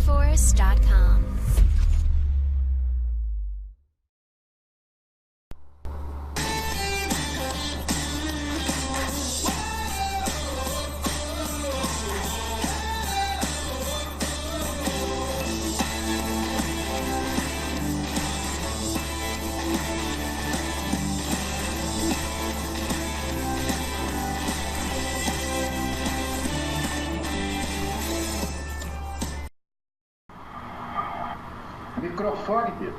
TheForest.com. Microfone, Pedro.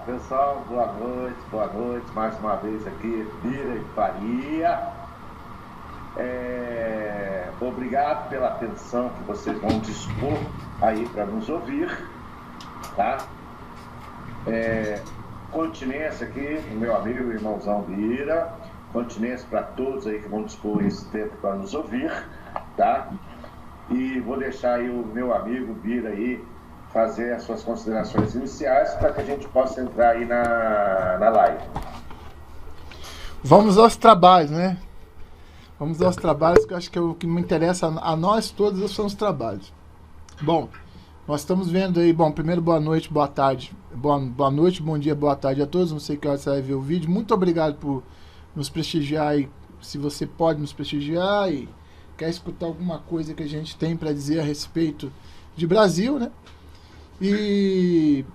Pessoal, boa noite, mais uma vez aqui, Bira e Faria. Obrigado pela atenção que vocês vão dispor aí para nos ouvir, tá? Continência aqui, meu amigo e irmãozão Bira, continência para todos aí que vão dispor esse tempo para nos ouvir, tá? E vou deixar aí o meu amigo Bira aí fazer as suas considerações iniciais para que a gente possa entrar aí na live. Vamos aos trabalhos, né? Vamos aos trabalhos, que eu acho que o que me interessa a nós todos são os trabalhos. Bom, nós estamos vendo aí, primeiro boa noite, boa tarde, boa noite, bom dia, boa tarde a todos, não sei que hora você vai ver o vídeo. Muito obrigado por nos prestigiar aí, se você pode nos prestigiar e quer escutar alguma coisa que a gente tem para dizer a respeito de Brasil, né? E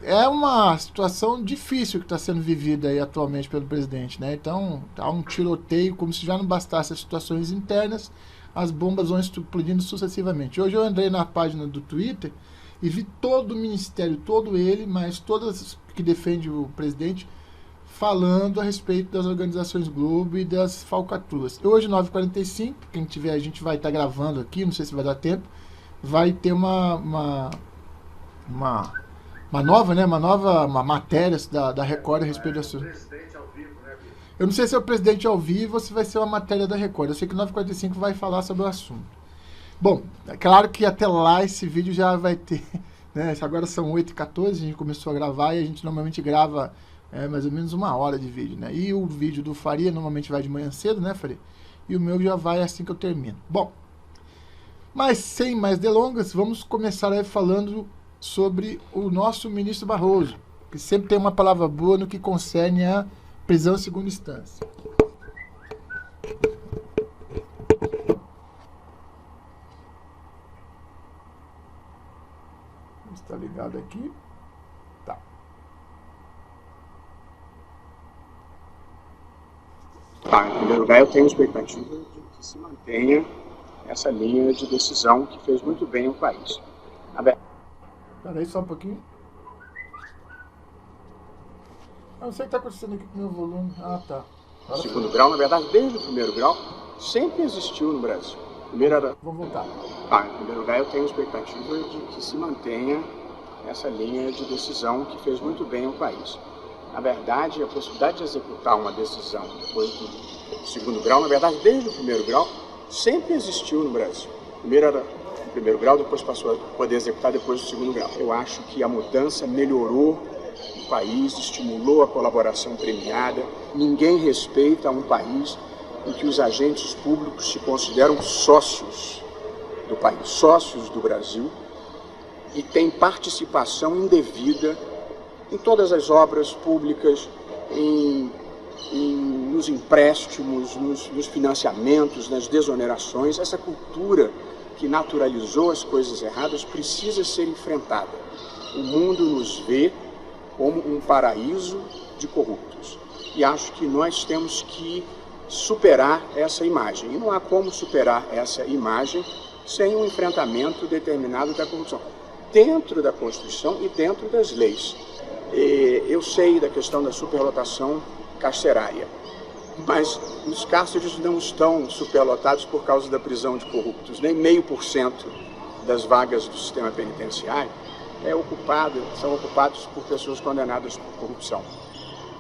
é uma situação difícil que está sendo vivida aí atualmente pelo presidente, né? Então, há um tiroteio, como se já não bastasse as situações internas, as bombas vão explodindo sucessivamente. Hoje eu andei na página do Twitter e vi todo o ministério, todo ele, mas todas que defende o presidente, falando a respeito das organizações Globo e das falcatruas. Hoje, 9h45, quem tiver, a gente vai estar gravando aqui, não sei se vai dar tempo, vai ter uma nova matéria da Record a respeito do assunto. Eu não sei se é o presidente ao vivo ou se vai ser uma matéria da Record. Eu sei que 9h45 vai falar sobre o assunto. Bom, é claro que até lá esse vídeo já vai ter, né? Agora são 8h14, a gente começou a gravar e a gente normalmente grava mais ou menos 1 hora de vídeo, né? E o vídeo do Faria normalmente vai de manhã cedo, né, Faria? E o meu já vai assim que eu termino. Bom, mas sem mais delongas, vamos começar aí falando sobre o nosso ministro Barroso, que sempre tem uma palavra boa no que concerne a prisão em segunda instância. Está ligado aqui? Tá. Em primeiro lugar, eu tenho expectativa de que se mantenha essa linha de decisão que fez muito bem ao país. Espera aí só um pouquinho. Eu não sei o que está acontecendo aqui com o meu volume. Ah, tá. O segundo grau, na verdade, desde o primeiro grau, sempre existiu no Brasil. Vamos voltar. Em primeiro lugar, eu tenho expectativa de que se mantenha essa linha de decisão que fez muito bem ao país. Na verdade, a possibilidade de executar uma decisão depois do segundo grau, na verdade, desde o primeiro grau, sempre existiu no Brasil. Primeiro era o primeiro grau, depois passou a poder executar depois do segundo grau. Eu acho que a mudança melhorou o país, estimulou a colaboração premiada. Ninguém respeita um país em que os agentes públicos se consideram sócios do país, sócios do Brasil, e têm participação indevida em todas as obras públicas, nos empréstimos, nos financiamentos, nas desonerações. Essa cultura que naturalizou as coisas erradas precisa ser enfrentada. O mundo nos vê como um paraíso de corruptos. E acho que nós temos que superar essa imagem. E não há como superar essa imagem sem um enfrentamento determinado da corrupção, dentro da Constituição e dentro das leis. Eu sei da questão da superlotação carcerária, mas os cárceres não estão superlotados por causa da prisão de corruptos. Nem 0,5% das vagas do sistema penitenciário são ocupados por pessoas condenadas por corrupção.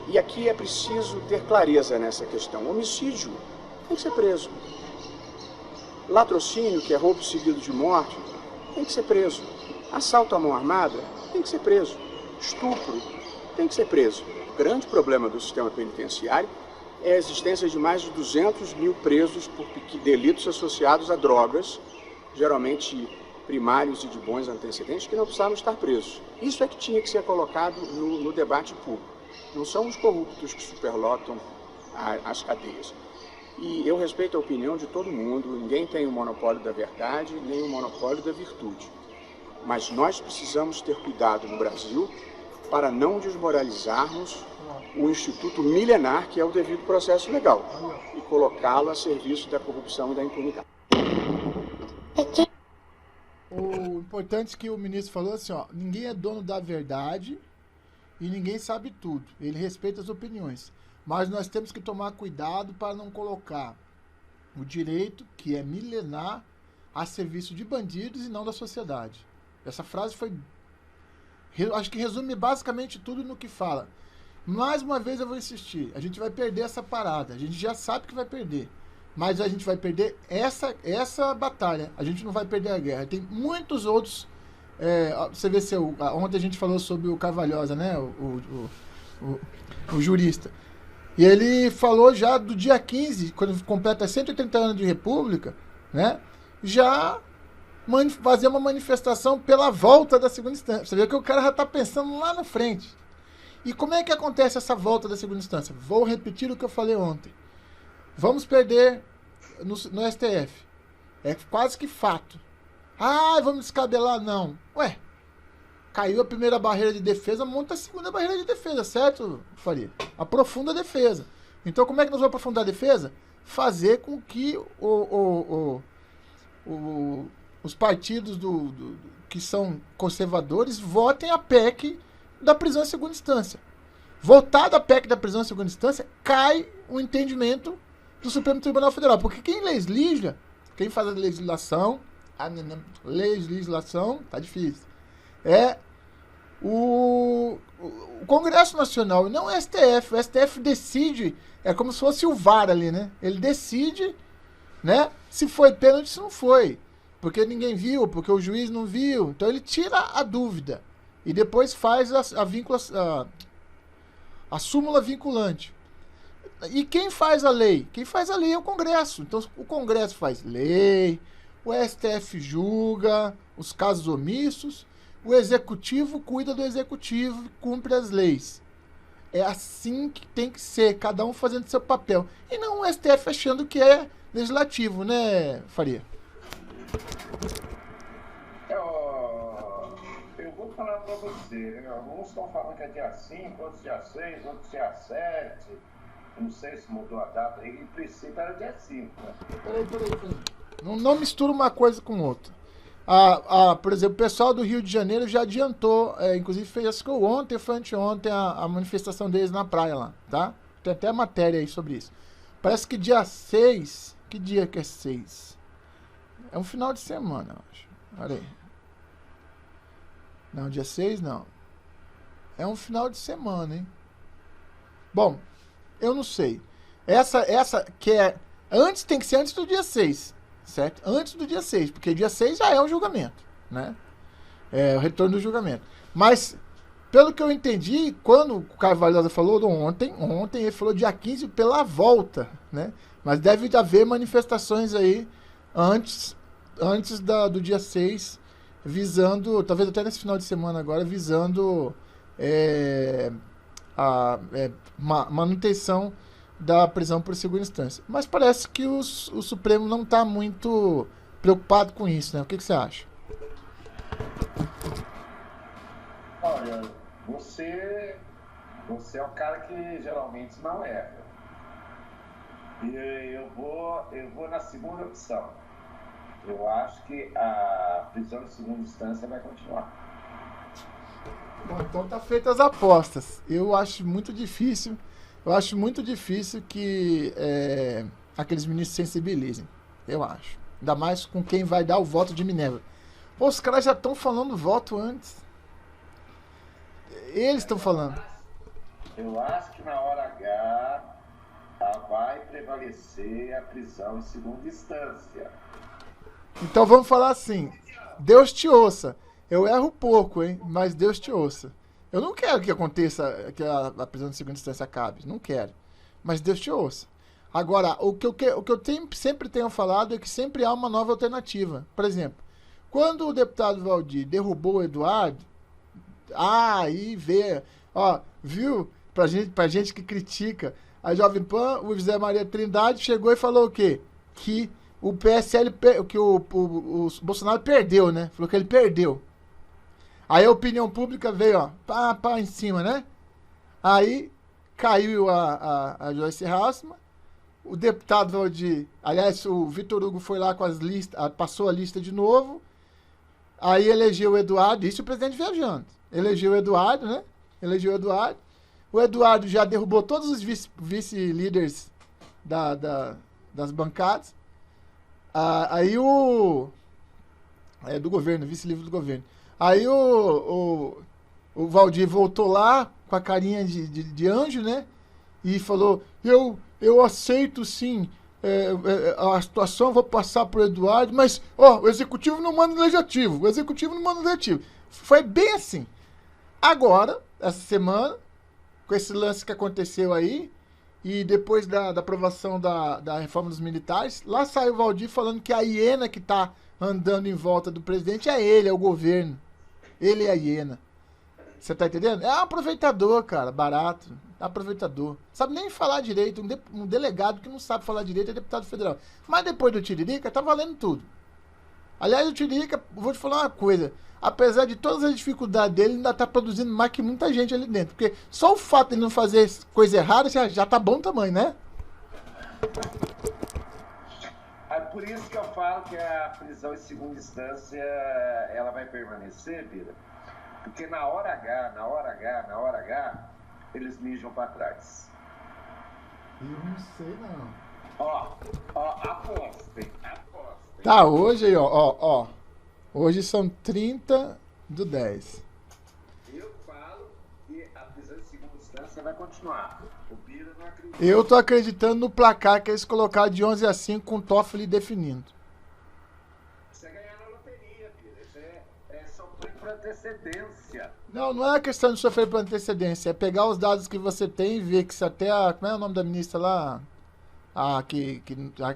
E aqui é preciso ter clareza nessa questão. Homicídio tem que ser preso. Latrocínio, que é roubo seguido de morte, tem que ser preso. Assalto à mão armada tem que ser preso. Estupro tem que ser preso. O grande problema do sistema penitenciário é a existência de mais de 200 mil presos por delitos associados a drogas, geralmente primários e de bons antecedentes, que não precisavam estar presos. Isso é que tinha que ser colocado no debate público. Não são os corruptos que superlotam as cadeias. E eu respeito a opinião de todo mundo, ninguém tem o monopólio da verdade, nem o monopólio da virtude. Mas nós precisamos ter cuidado no Brasil para não desmoralizarmos o instituto milenar que é o devido processo legal e colocá-lo a serviço da corrupção e da impunidade. O importante que o ministro falou assim, ó, ninguém é dono da verdade e ninguém sabe tudo. Ele respeita as opiniões. Mas nós temos que tomar cuidado para não colocar o direito, que é milenar, a serviço de bandidos e não da sociedade. Essa frase foi... acho que resume basicamente tudo no que fala. Mais uma vez eu vou insistir. A gente vai perder essa parada. A gente já sabe que vai perder. Mas a gente vai perder essa batalha. A gente não vai perder a guerra. Tem muitos outros... você vê, ontem a gente falou sobre o Carvalhosa, né? O jurista. E ele falou já do dia 15, quando completa 180 anos de república, né? Já fazer uma manifestação pela volta da segunda instância. Você vê que o cara já está pensando lá na frente. E como é que acontece essa volta da segunda instância? Vou repetir o que eu falei ontem. Vamos perder no STF. É quase que fato. Ah, vamos descabelar? Não. Ué, caiu a primeira barreira de defesa, monta a segunda barreira de defesa, certo, Faria? Aprofunda a defesa. Então, como é que nós vamos aprofundar a defesa? Fazer com que os partidos que são conservadores votem a PEC da prisão em segunda instância. Votada a PEC da prisão em segunda instância, cai o entendimento do Supremo Tribunal Federal. Porque quem legisla, quem faz a legislação, tá difícil, é o Congresso Nacional, e não o STF. O STF decide, é como se fosse o VAR ali, né? Ele decide, né, se foi pênalti, se não foi. Porque ninguém viu, porque o juiz não viu. Então ele tira a dúvida e depois faz a súmula vinculante. E quem faz a lei? Quem faz a lei é o Congresso. Então o Congresso faz lei, o STF julga os casos omissos, o Executivo cuida do Executivo e cumpre as leis. É assim que tem que ser, cada um fazendo seu papel. E não o STF achando que é legislativo, né, Faria? Eu vou falar para você, né? Alguns estão falando que é dia 5, outros dia 6, outros dia 7. Não sei se mudou a data aí, em princípio era dia 5. Né? Peraí. Não mistura uma coisa com outra. Por exemplo, o pessoal do Rio de Janeiro já adiantou, inclusive fez, acho que ontem ou foi anteontem, a manifestação deles na praia lá, tá? Tem até matéria aí sobre isso. Parece que dia 6, que dia que é 6? É um final de semana, eu acho. Olha aí. Não, dia 6 não. É um final de semana, hein? Bom, eu não sei. Essa que é... Antes, tem que ser antes do dia 6, certo? Antes do dia 6, porque dia 6 já é o julgamento, né? É o retorno do julgamento. Mas, pelo que eu entendi, quando o Carvalhosa falou ontem ele falou dia 15 pela volta, né? Mas deve haver manifestações aí antes do dia 6, visando, talvez até nesse final de semana agora, visando a manutenção da prisão por segunda instância. Mas parece que o Supremo não está muito preocupado com isso, né? O que você acha? Olha, você é um cara que geralmente não erra. E eu vou na segunda opção. Eu acho que a prisão de segunda instância vai continuar. Bom, então tá feitas as apostas. Eu acho muito difícil que aqueles ministros se sensibilizem. Eu acho. Ainda mais com quem vai dar o voto de Minerva. Pô, os caras já estão falando voto antes. Eles estão falando. Eu acho que na hora H vai prevalecer a prisão em segunda instância. Então vamos falar assim. Deus te ouça. Eu erro pouco, hein? Mas Deus te ouça. Eu não quero que aconteça, que a prisão de segunda instância acabe. Não quero. mas Deus te ouça. Agora, o que eu sempre tenho falado é que sempre há uma nova alternativa. Por exemplo, quando o deputado Valdir derrubou o Eduardo, aí vê, ó, viu? Pra gente que critica a Jovem Pan, o José Maria Trindade chegou e falou o quê? Que o PSL, que o Bolsonaro perdeu, né? Falou que ele perdeu. Aí a opinião pública veio, ó, pá em cima, né? Aí caiu a Joyce Hasselmann, o deputado Valdir, aliás, o Vitor Hugo foi lá com as listas, passou a lista de novo, aí elegeu o Eduardo, isso o presidente viajando, elegeu o Eduardo, né? Elegeu o Eduardo. O Eduardo já derrubou todos os vice-líderes das bancadas. Aí do governo, vice-líder do governo. Aí o Valdir voltou lá com a carinha de anjo, né? E falou, eu aceito sim a situação, vou passar pro Eduardo, mas, o executivo não manda no legislativo, Foi bem assim. Agora, essa semana, com esse lance que aconteceu aí, e depois da aprovação da reforma dos militares, lá saiu o Valdir falando que a hiena que tá andando em volta do presidente é ele, é o governo. Ele é a hiena. Você tá entendendo? É um aproveitador, cara, barato. Aproveitador. Sabe nem falar direito. Um delegado que não sabe falar direito é deputado federal. Mas depois do Tiririca, tá valendo tudo. Aliás, o Tiririca, vou te falar uma coisa. Apesar de todas as dificuldades dele, ainda tá produzindo mais que muita gente ali dentro. Porque só o fato de ele não fazer coisa errada já tá bom tamanho, né? É por isso que eu falo que a prisão em segunda instância, ela vai permanecer, Bira. Porque na hora H, eles mijam pra trás. Eu não sei, não. Apostem. Tá, hoje aí, ó. Hoje são 30/10. Eu falo que a prisão em segunda instância vai continuar. O Bira não acredita. Eu tô acreditando no placar que eles colocaram de 11-5 com o Toffoli definindo. Você ganhar na loteria, Bira. Isso é sofrer por antecedência. Não é questão de sofrer por antecedência. É pegar os dados que você tem e ver que se até como é o nome da ministra lá?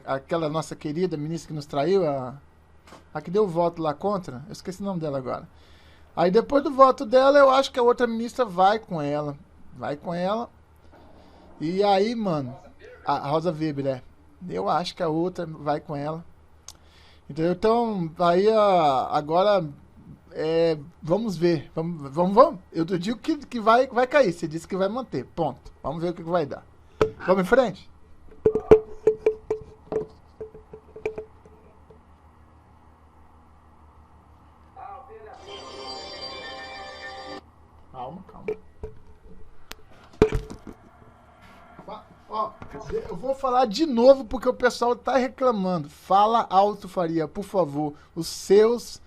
Aquela nossa querida ministra que nos traiu, a que deu o voto lá contra, eu esqueci o nome dela agora. Aí depois do voto dela, eu acho que a outra ministra vai com ela. E aí, mano, a Rosa Weber, eu acho que a outra vai com ela. Entendeu? Então, aí agora, vamos ver. Vamos. Eu digo que vai cair, você disse que vai manter, ponto. Vamos ver o que vai dar. Vamos em frente? Calma. Ó, eu vou falar de novo porque o pessoal tá reclamando. Fala alto, Faria, por favor. Os seus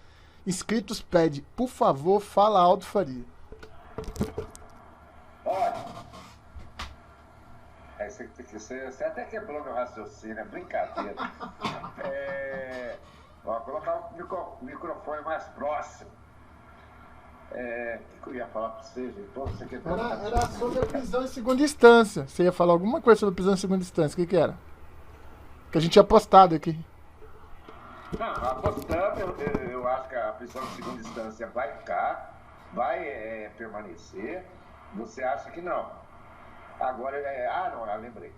inscritos pedem. Por favor, fala alto, Faria. Olha, você até quebrou meu raciocínio, é brincadeira. Vou colocar o microfone mais próximo. O que eu ia falar pra você, gente? Você era sobre a prisão em segunda instância. Você ia falar alguma coisa sobre a prisão em segunda instância. O que era? Que a gente tinha postado aqui. Não, apostando, eu acho que a prisão em segunda instância vai ficar, vai permanecer. Você acha que não? Agora, eu lembrei.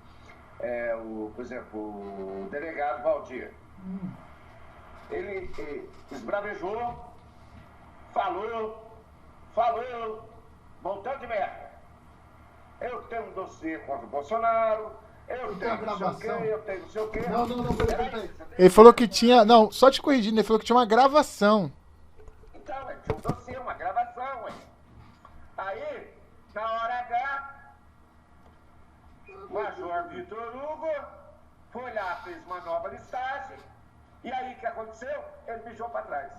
Por exemplo, o delegado Valdir. Ele esbravejou, falou, montão de merda. Eu tenho um dossiê contra o Bolsonaro, eu tenho não sei o quê. Não, peraí. Ele falou que tinha, não, só te corrigindo, ele falou que tinha uma gravação. Então, tinha um dossiê, uma gravação, Aí, na hora H, o Major Vitor Hugo foi lá, fez uma nova listagem, e aí o que aconteceu? Ele mijou pra trás.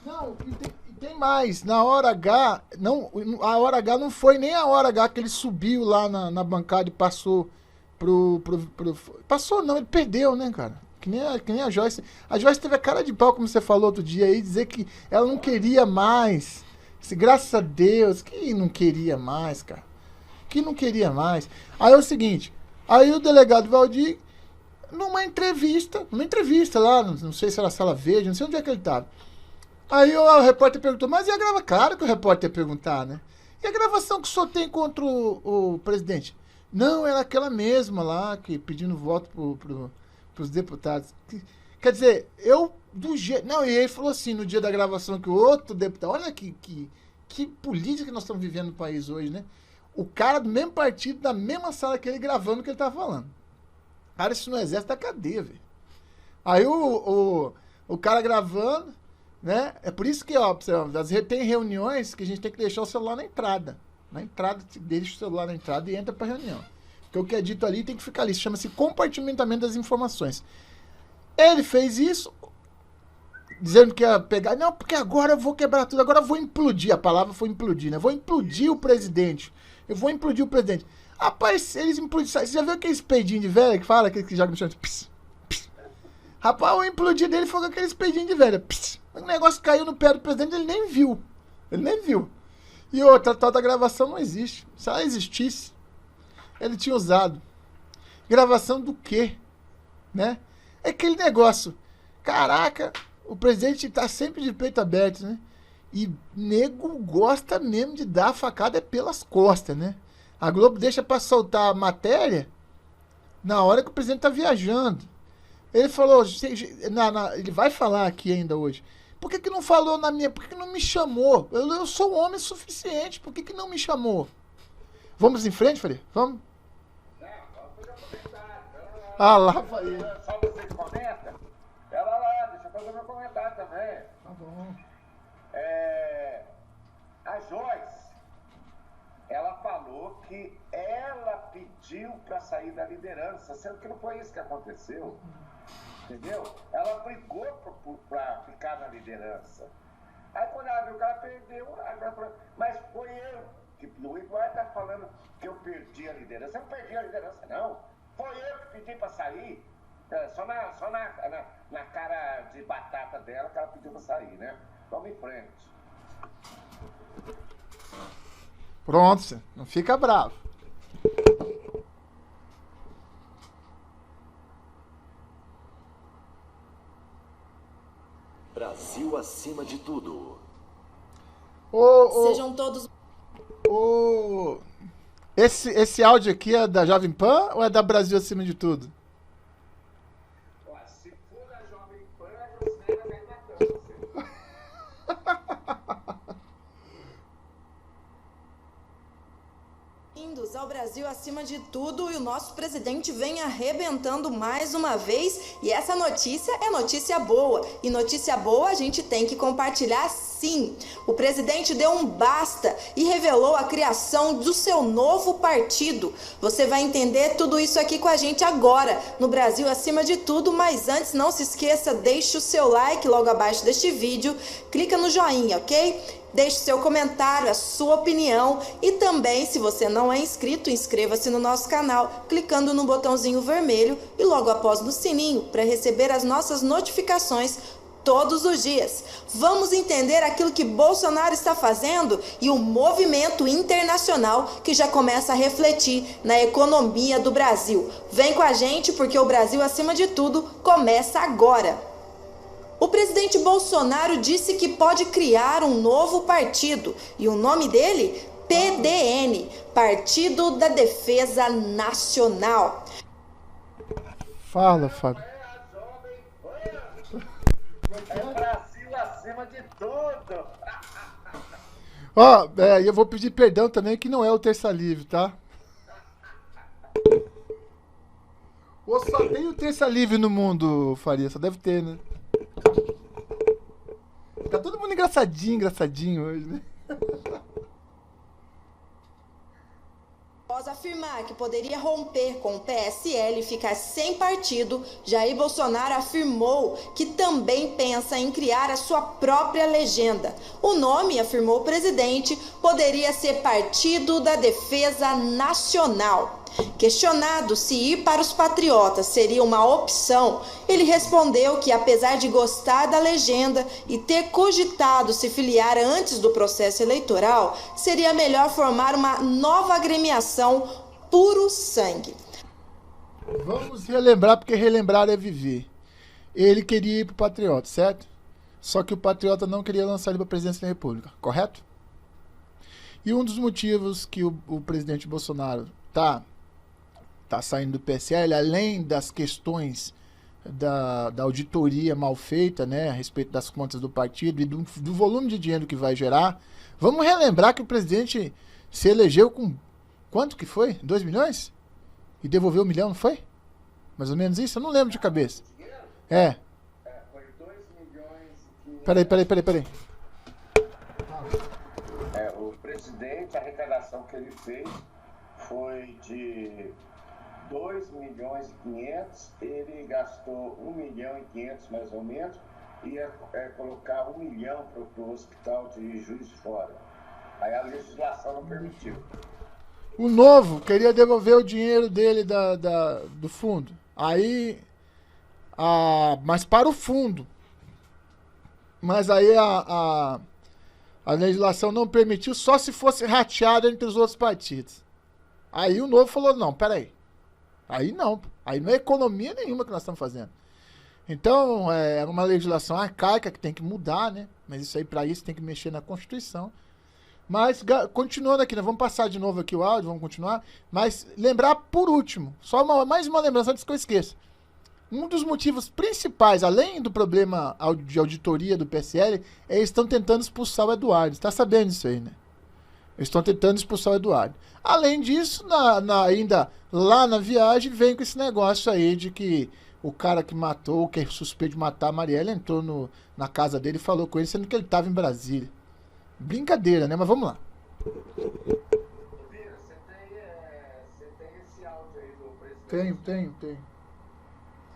Não, e tem mais. Na hora H, a hora H não foi nem a hora H que ele subiu lá na bancada e passou Passou não, ele perdeu, né, cara? Que nem a Joyce. A Joyce teve a cara de pau, como você falou outro dia aí, dizer que ela não queria mais. Graças a Deus, que não queria mais, cara. Que não queria mais. Aí é o seguinte, Aí o delegado Valdir, numa entrevista lá, não sei se era Sala Verde, não sei onde é que ele estava. Aí o repórter perguntou, mas e a gravação? Claro que o repórter ia perguntar, né? E a gravação que o senhor tem contra o presidente? Não, era aquela mesma lá, que pedindo voto pros deputados. Quer dizer, do jeito... Não, e ele falou assim, no dia da gravação, que o outro deputado... Olha que política que nós estamos vivendo no país hoje, né? O cara do mesmo partido, da mesma sala que ele, gravando o que ele estava falando. Cara, isso no exército da cadeia, velho. Aí o cara gravando, né? É por isso que, ó, às vezes tem reuniões que a gente tem que deixar o celular na entrada. Na entrada, deixa o celular na entrada e entra pra reunião. Porque o que é dito ali tem que ficar ali. Isso chama-se compartimentamento das informações. Ele fez isso, dizendo que ia pegar... Não, porque agora eu vou quebrar tudo, agora eu vou implodir. A palavra foi implodir, né? Vou implodir o presidente. Eu vou implodir o presidente. Rapaz, eles implodiram. Você já viu aquele peidinho de velha que fala? Aquele que joga no chão? Pss, pss. Rapaz, o implodir dele foi com aquele peidinho de velha. Pss. O negócio caiu no pé do presidente, ele nem viu. Ele nem viu. E outra, tal da gravação não existe. Se ela existisse, ele tinha usado. Gravação do quê? Né? É aquele negócio. Caraca, o presidente tá sempre de peito aberto, né? E nego gosta mesmo de dar a facada pelas costas, né? A Globo deixa pra soltar a matéria na hora que o presidente tá viajando. Ele falou, ele vai falar aqui ainda hoje. Por que não falou na minha... Por que não me chamou? Eu sou homem suficiente, por que não me chamou? Vamos em frente, Faria? Vamos? Não, vamos fazer um comentário. Ah, lá vai ele. Só você comenta? Ela lá, deixa eu fazer meu comentário também. Tá bom. A Joyce, ela falou que ela pediu para sair da liderança, sendo que não foi isso que aconteceu. Entendeu? Ela brigou para ficar na liderança. Aí quando ela viu que ela perdeu, ela falou, mas foi eu. Que o Eduardo está falando que eu perdi a liderança. Eu não perdi a liderança, não. Foi eu que pedi para sair. Só na cara de batata dela que ela pediu para sair, né? Vamos em frente. Pronto, você não fica bravo. Brasil acima de tudo. Sejam todos... Esse áudio aqui é da Jovem Pan ou é da Brasil acima de tudo? Se for da Jovem Pan, você vai matando você. Bem-vindos ao Brasil acima de tudo, e o nosso presidente vem arrebentando mais uma vez, e essa notícia é notícia boa, e notícia boa a gente tem que compartilhar sim. O presidente deu um basta e revelou a criação do seu novo partido. Você vai entender tudo isso aqui com a gente agora, no Brasil acima de tudo, mas antes não se esqueça, deixe o seu like logo abaixo deste vídeo, clica no joinha, ok? Deixe seu comentário, a sua opinião e também, se você não é inscrito, inscreva-se no nosso canal, clicando no botãozinho vermelho e logo após no sininho para receber as nossas notificações todos os dias. Vamos entender aquilo que Bolsonaro está fazendo e o movimento internacional que já começa a refletir na economia do Brasil. Vem com a gente porque o Brasil, acima de tudo, começa agora. O presidente Bolsonaro disse que pode criar um novo partido e o nome dele, PDN, Partido da Defesa Nacional. Fala, Fábio. É Brasil acima de tudo. Ó, eu vou pedir perdão também que não é o Terça Livre, tá? Ou só tem o Terça Livre no mundo, Faria? Só deve ter, né? Tá todo mundo engraçadinho hoje, né? Após afirmar que poderia romper com o PSL e ficar sem partido, Jair Bolsonaro afirmou que também pensa em criar a sua própria legenda. O nome, afirmou o presidente, poderia ser Partido da Defesa Nacional. Questionado se ir para os patriotas seria uma opção, ele respondeu que, apesar de gostar da legenda e ter cogitado se filiar antes do processo eleitoral, seria melhor formar uma nova agremiação Puro Sangue. Vamos relembrar, porque relembrar é viver. Ele queria ir pro Patriota, certo? Só que o Patriota não queria lançar ele para a presidência da República, correto? E um dos motivos que o presidente Bolsonaro tá saindo do PSL, além das questões da auditoria mal feita, né, a respeito das contas do partido e do volume de dinheiro que vai gerar, vamos relembrar que o presidente se elegeu com quanto que foi? 2 milhões? E devolveu 1 milhão, não foi? Mais ou menos isso? Eu não lembro de cabeça. É. Foi 2 milhões e... Peraí. O presidente, a arrecadação que ele fez foi de 2 milhões e 500, ele gastou 1 milhão e 500 mais ou menos, e ia colocar 1 milhão para o hospital de Juiz de Fora. Aí a legislação não permitiu. O Novo queria devolver o dinheiro dele do fundo. Aí, mas para o fundo. Mas aí a legislação não permitiu, só se fosse rateado entre os outros partidos. Aí o Novo falou, não, peraí. Aí não é economia nenhuma que nós estamos fazendo. Então, é uma legislação arcaica que tem que mudar, né? Mas isso aí, para isso, tem que mexer na Constituição. Mas, continuando aqui, nós vamos passar de novo aqui o áudio, vamos continuar. Mas, lembrar por último, só mais uma lembrança antes que eu esqueça. Um dos motivos principais, além do problema de auditoria do PSL, é eles estão tentando expulsar o Eduardo. Você está sabendo disso aí, né? Eles estão tentando expulsar o Eduardo. Além disso, ainda lá na viagem, vem com esse negócio aí de que o cara que matou, que é suspeito de matar a Marielle, entrou na casa dele e falou com ele, sendo que ele estava em Brasília. Brincadeira, né? Mas vamos lá. Vira, você tem esse áudio aí do presidente? Tenho.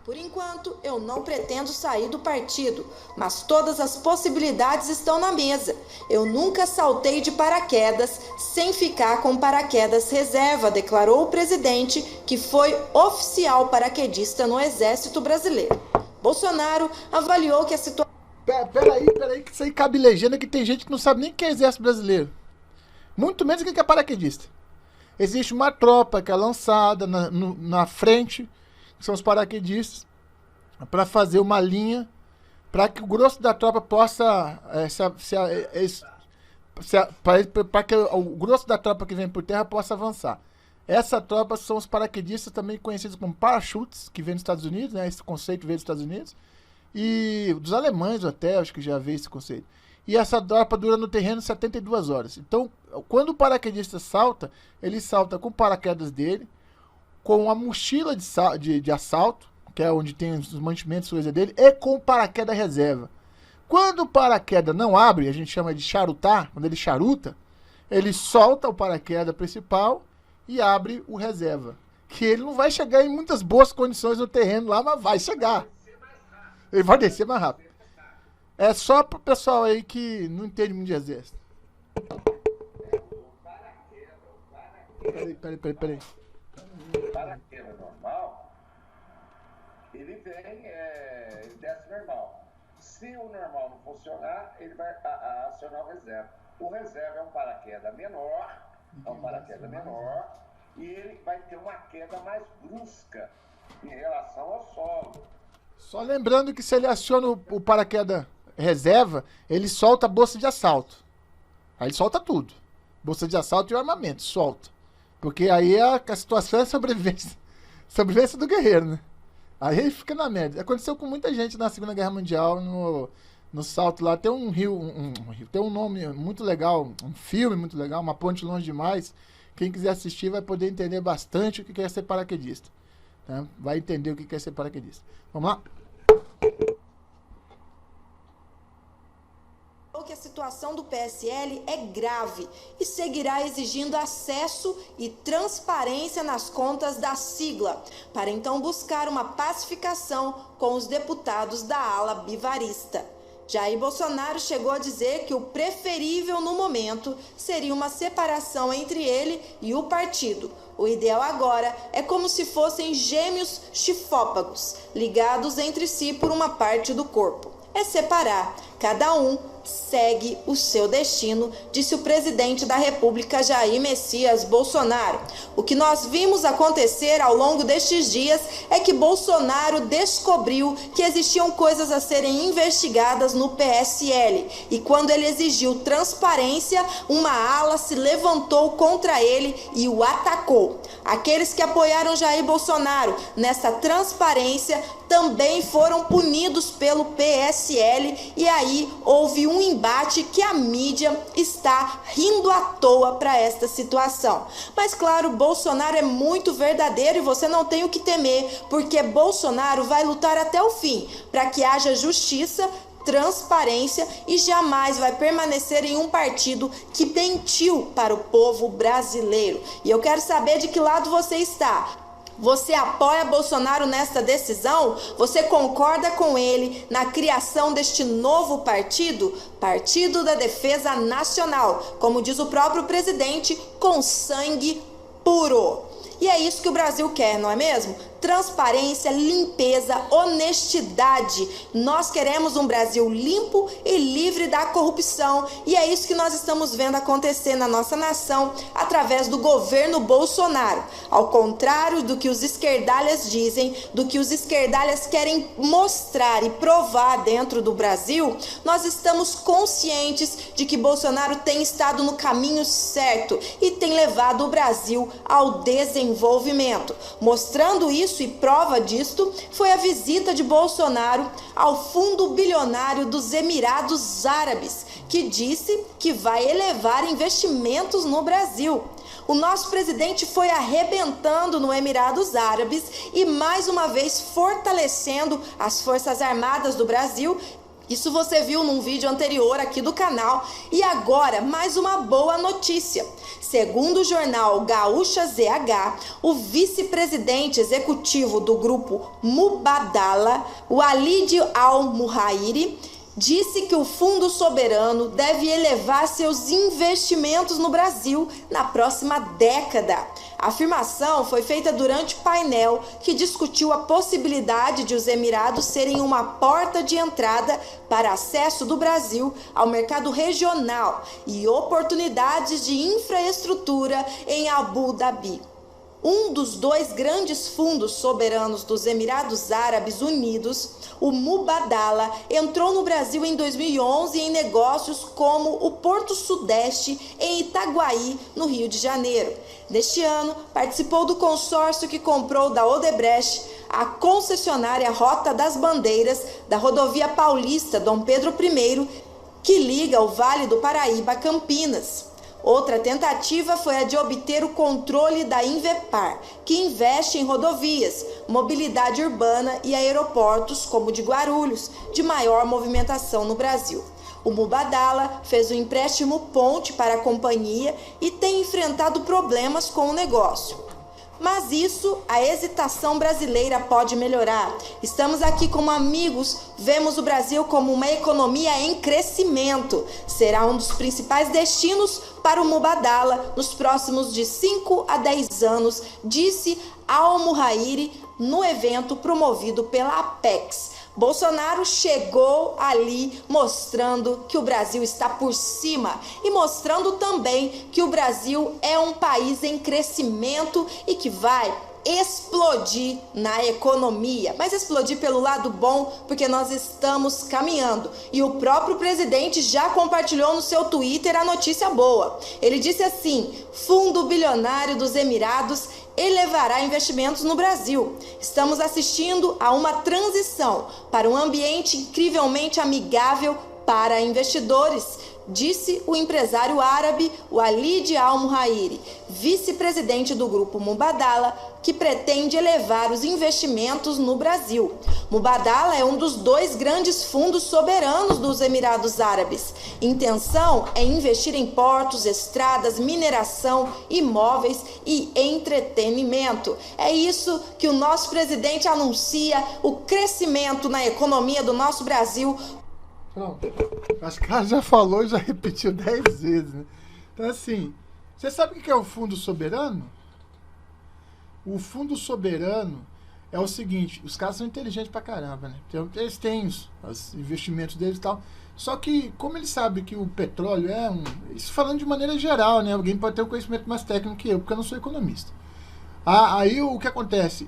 Por enquanto, eu não pretendo sair do partido, mas todas as possibilidades estão na mesa. Eu nunca saltei de paraquedas sem ficar com paraquedas reserva, declarou o presidente, que foi oficial paraquedista no Exército Brasileiro. Bolsonaro avaliou que a situação... Peraí, que isso aí cabe legenda que tem gente que não sabe nem o que é Exército Brasileiro. Muito menos quem é paraquedista. Existe uma tropa que é lançada na frente, que são os paraquedistas, para fazer uma linha para que o grosso da tropa possa para que o grosso da tropa que vem por terra possa avançar. Essa tropa são os paraquedistas, também conhecidos como parachutes, que vem dos Estados Unidos, né? Esse conceito veio dos Estados Unidos, e dos alemães até, acho que já veio esse conceito. E essa tropa dura no terreno 72 horas. Então, quando o paraquedista salta, ele salta com o paraquedas dele, com a mochila de assalto, que é onde tem os mantimentos dele, e com o paraquedas reserva. Quando o paraquedas não abre, a gente chama de charutar, quando ele charuta, ele solta o paraquedas principal e abre o reserva. Que ele não vai chegar em muitas boas condições no terreno lá, mas vai chegar. Ele vai descer mais rápido. É só pro pessoal aí que não entende muito de exército. Peraí. O paraquedas normal, ele desce normal. Se o normal não funcionar, ele vai acionar o reserva. O reserva é um paraquedas menor, e ele vai ter uma queda mais brusca em relação ao solo. Só lembrando que se ele aciona o paraquedas reserva, ele solta a bolsa de assalto. Aí ele solta tudo. Bolsa de assalto e o armamento, solta. Porque aí a situação é sobrevivência. Sobrevivência do guerreiro, né? Aí ele fica na média. Aconteceu com muita gente na Segunda Guerra Mundial, no salto lá. Tem um rio, tem um nome muito legal, um filme muito legal, Uma Ponte Longe Demais. Quem quiser assistir vai poder entender bastante o que é ser paraquedista. Tá? Vai entender o que é ser paraquedista. Vamos lá? Que a situação do PSL é grave e seguirá exigindo acesso e transparência nas contas da sigla, para então buscar uma pacificação com os deputados da ala bivarista. Jair Bolsonaro chegou a dizer que o preferível no momento seria uma separação entre ele e o partido. O ideal agora é como se fossem gêmeos chifópagos, ligados entre si por uma parte do corpo. É separar, cada um segue o seu destino, disse o presidente da República, Jair Messias Bolsonaro. O que nós vimos acontecer ao longo destes dias é que Bolsonaro descobriu que existiam coisas a serem investigadas no PSL, e quando ele exigiu transparência, uma ala se levantou contra ele e o atacou. Aqueles que apoiaram Jair Bolsonaro nessa transparência também foram punidos pelo PSL, e aí houve um embate que a mídia está rindo à toa para esta situação. Mas claro, Bolsonaro é muito verdadeiro e você não tem o que temer, porque Bolsonaro vai lutar até o fim para que haja justiça, transparência e jamais vai permanecer em um partido que mentiu para o povo brasileiro. E eu quero saber de que lado você está. Você apoia Bolsonaro nesta decisão? Você concorda com ele na criação deste novo partido? Partido da Defesa Nacional, como diz o próprio presidente, com sangue puro. E é isso que o Brasil quer, não é mesmo? Transparência, limpeza, honestidade. Nós queremos um Brasil limpo e livre da corrupção. E é isso que nós estamos vendo acontecer na nossa nação através do governo Bolsonaro. Ao contrário do que os esquerdalhas dizem, do que os esquerdalhas querem mostrar e provar dentro do Brasil, nós estamos conscientes de que Bolsonaro tem estado no caminho certo e tem levado o Brasil ao desenvolvimento. Mostrando isso, e prova disto foi a visita de Bolsonaro ao Fundo Bilionário dos Emirados Árabes, que disse que vai elevar investimentos no Brasil. O nosso presidente foi arrebentando no Emirados Árabes e mais uma vez fortalecendo as Forças Armadas do Brasil. Isso você viu num vídeo anterior aqui do canal. E agora, mais uma boa notícia. Segundo o jornal Gaúcha ZH, o vice-presidente executivo do grupo Mubadala, Walid Al-Muhairi, disse que o Fundo Soberano deve elevar seus investimentos no Brasil na próxima década. A afirmação foi feita durante painel que discutiu a possibilidade de os Emirados serem uma porta de entrada para acesso do Brasil ao mercado regional e oportunidades de infraestrutura em Abu Dhabi. Um dos dois grandes fundos soberanos dos Emirados Árabes Unidos, o Mubadala, entrou no Brasil em 2011 em negócios como o Porto Sudeste em Itaguaí, no Rio de Janeiro. Neste ano, participou do consórcio que comprou da Odebrecht a concessionária Rota das Bandeiras da rodovia paulista Dom Pedro I, que liga o Vale do Paraíba a Campinas. Outra tentativa foi a de obter o controle da Invepar, que investe em rodovias, mobilidade urbana e aeroportos, como o de Guarulhos, de maior movimentação no Brasil. O Mubadala fez um empréstimo ponte para a companhia e tem enfrentado problemas com o negócio. Mas isso, a hesitação brasileira pode melhorar. Estamos aqui como amigos, vemos o Brasil como uma economia em crescimento. Será um dos principais destinos para o Mubadala nos próximos de 5 a 10 anos, disse Al-Muhairi no evento promovido pela Apex. Bolsonaro chegou ali mostrando que o Brasil está por cima e mostrando também que o Brasil é um país em crescimento e que vai explodir na economia, mas explodir pelo lado bom, porque nós estamos caminhando. E o próprio presidente já compartilhou no seu Twitter a notícia boa. Ele disse assim: Fundo Bilionário dos Emirados elevará investimentos no Brasil. Estamos assistindo a uma transição para um ambiente incrivelmente amigável para investidores, disse o empresário árabe Walid Al-Muhairi, vice-presidente do grupo Mubadala, que pretende elevar os investimentos no Brasil. Mubadala é um dos dois grandes fundos soberanos dos Emirados Árabes. Intenção é investir em portos, estradas, mineração, imóveis e entretenimento. É isso que o nosso presidente anuncia, o crescimento na economia do nosso Brasil. Pronto. Acho que o cara já falou e já repetiu 10 vezes, né? Então, assim, você sabe o que é o Fundo Soberano? O Fundo Soberano é o seguinte, os caras são inteligentes pra caramba, né? Eles têm os investimentos deles e tal. Só que, como eles sabem que o petróleo é isso falando de maneira geral, né? Alguém pode ter um conhecimento mais técnico que eu, porque eu não sou economista. Aí o que acontece?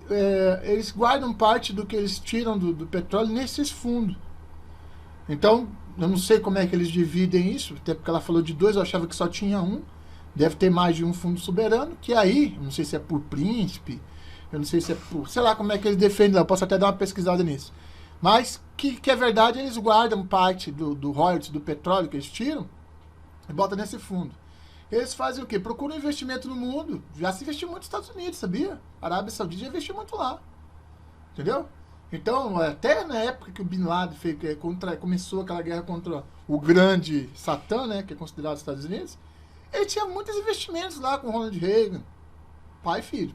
Eles guardam parte do que eles tiram do petróleo nesses fundos. Então, eu não sei como é que eles dividem isso, até porque ela falou de 2, eu achava que só tinha um. Deve ter mais de um fundo soberano, que aí, eu não sei se é por príncipe, eu não sei se é por... sei lá como é que eles defendem, eu posso até dar uma pesquisada nisso. Mas, que é verdade, eles guardam parte do royalties do petróleo que eles tiram e botam nesse fundo. Eles fazem o quê? Procuram investimento no mundo. Já se investiu muito nos Estados Unidos, sabia? A Arábia Saudita já investiu muito lá. Entendeu? Então, até na época que o Bin Laden começou aquela guerra contra o grande Satã, né, que é considerado os Estados Unidos, ele tinha muitos investimentos lá com o Ronald Reagan, pai e filho.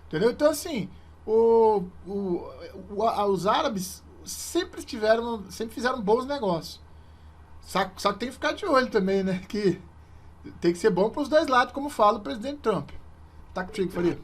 Entendeu? Então, assim, os árabes sempre fizeram bons negócios. Só que tem que ficar de olho também, né? Que tem que ser bom para os dois lados, como fala o presidente Trump. Tá contigo, Faria.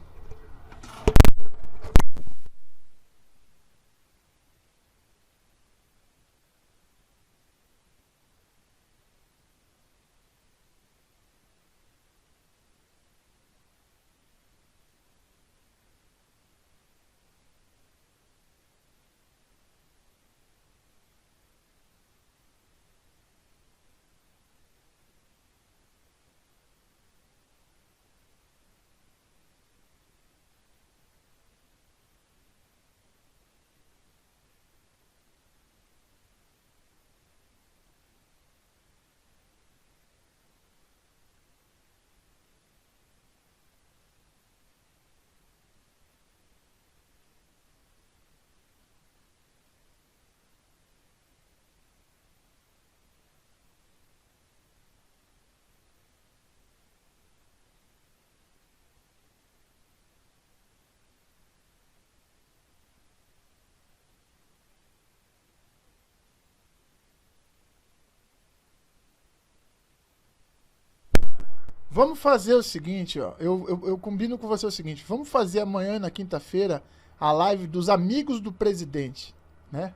Vamos fazer o seguinte, ó. Eu combino com você o seguinte. Vamos fazer amanhã, na quinta-feira, a live dos amigos do presidente, né?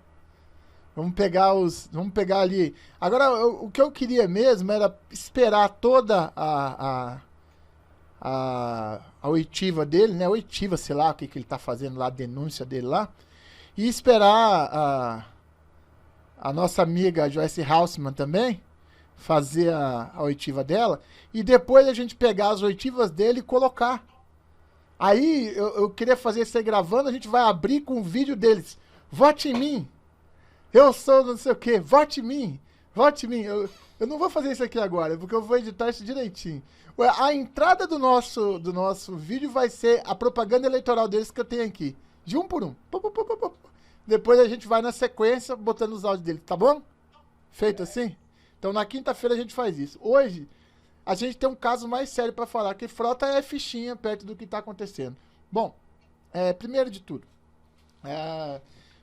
Vamos pegar ali. Agora, o que eu queria mesmo era esperar toda a oitiva dele, né? Oitiva, sei lá, o que ele tá fazendo lá, a denúncia dele lá. E esperar a nossa amiga Joyce Haussmann também fazer a oitiva dela, e depois a gente pegar as oitivas dele e colocar. Aí eu queria fazer isso aí gravando, a gente vai abrir com o vídeo deles. Vote em mim. Eu sou não sei o que. Vote em mim. Vote em mim. Eu não vou fazer isso aqui agora, porque eu vou editar isso direitinho. A entrada do nosso vídeo vai ser a propaganda eleitoral deles que eu tenho aqui. De um por um. Depois a gente vai na sequência botando os áudios deles, tá bom? Feito assim? Então na quinta-feira a gente faz isso. Hoje a gente tem um caso mais sério para falar, que frota é fichinha perto do que está acontecendo. Bom, primeiro de tudo,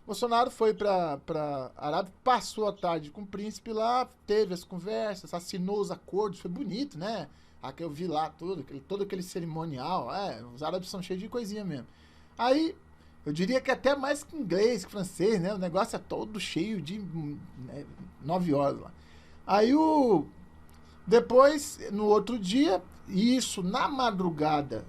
Bolsonaro foi para Arábia, passou a tarde com o príncipe lá, teve as conversas, assinou os acordos, foi bonito, né? Aqui eu vi lá todo aquele cerimonial, os árabes são cheios de coisinha mesmo. Aí, eu diria que até mais que inglês, que francês, né? O negócio é todo cheio de 9 horas lá. Aí depois, no outro dia, isso na madrugada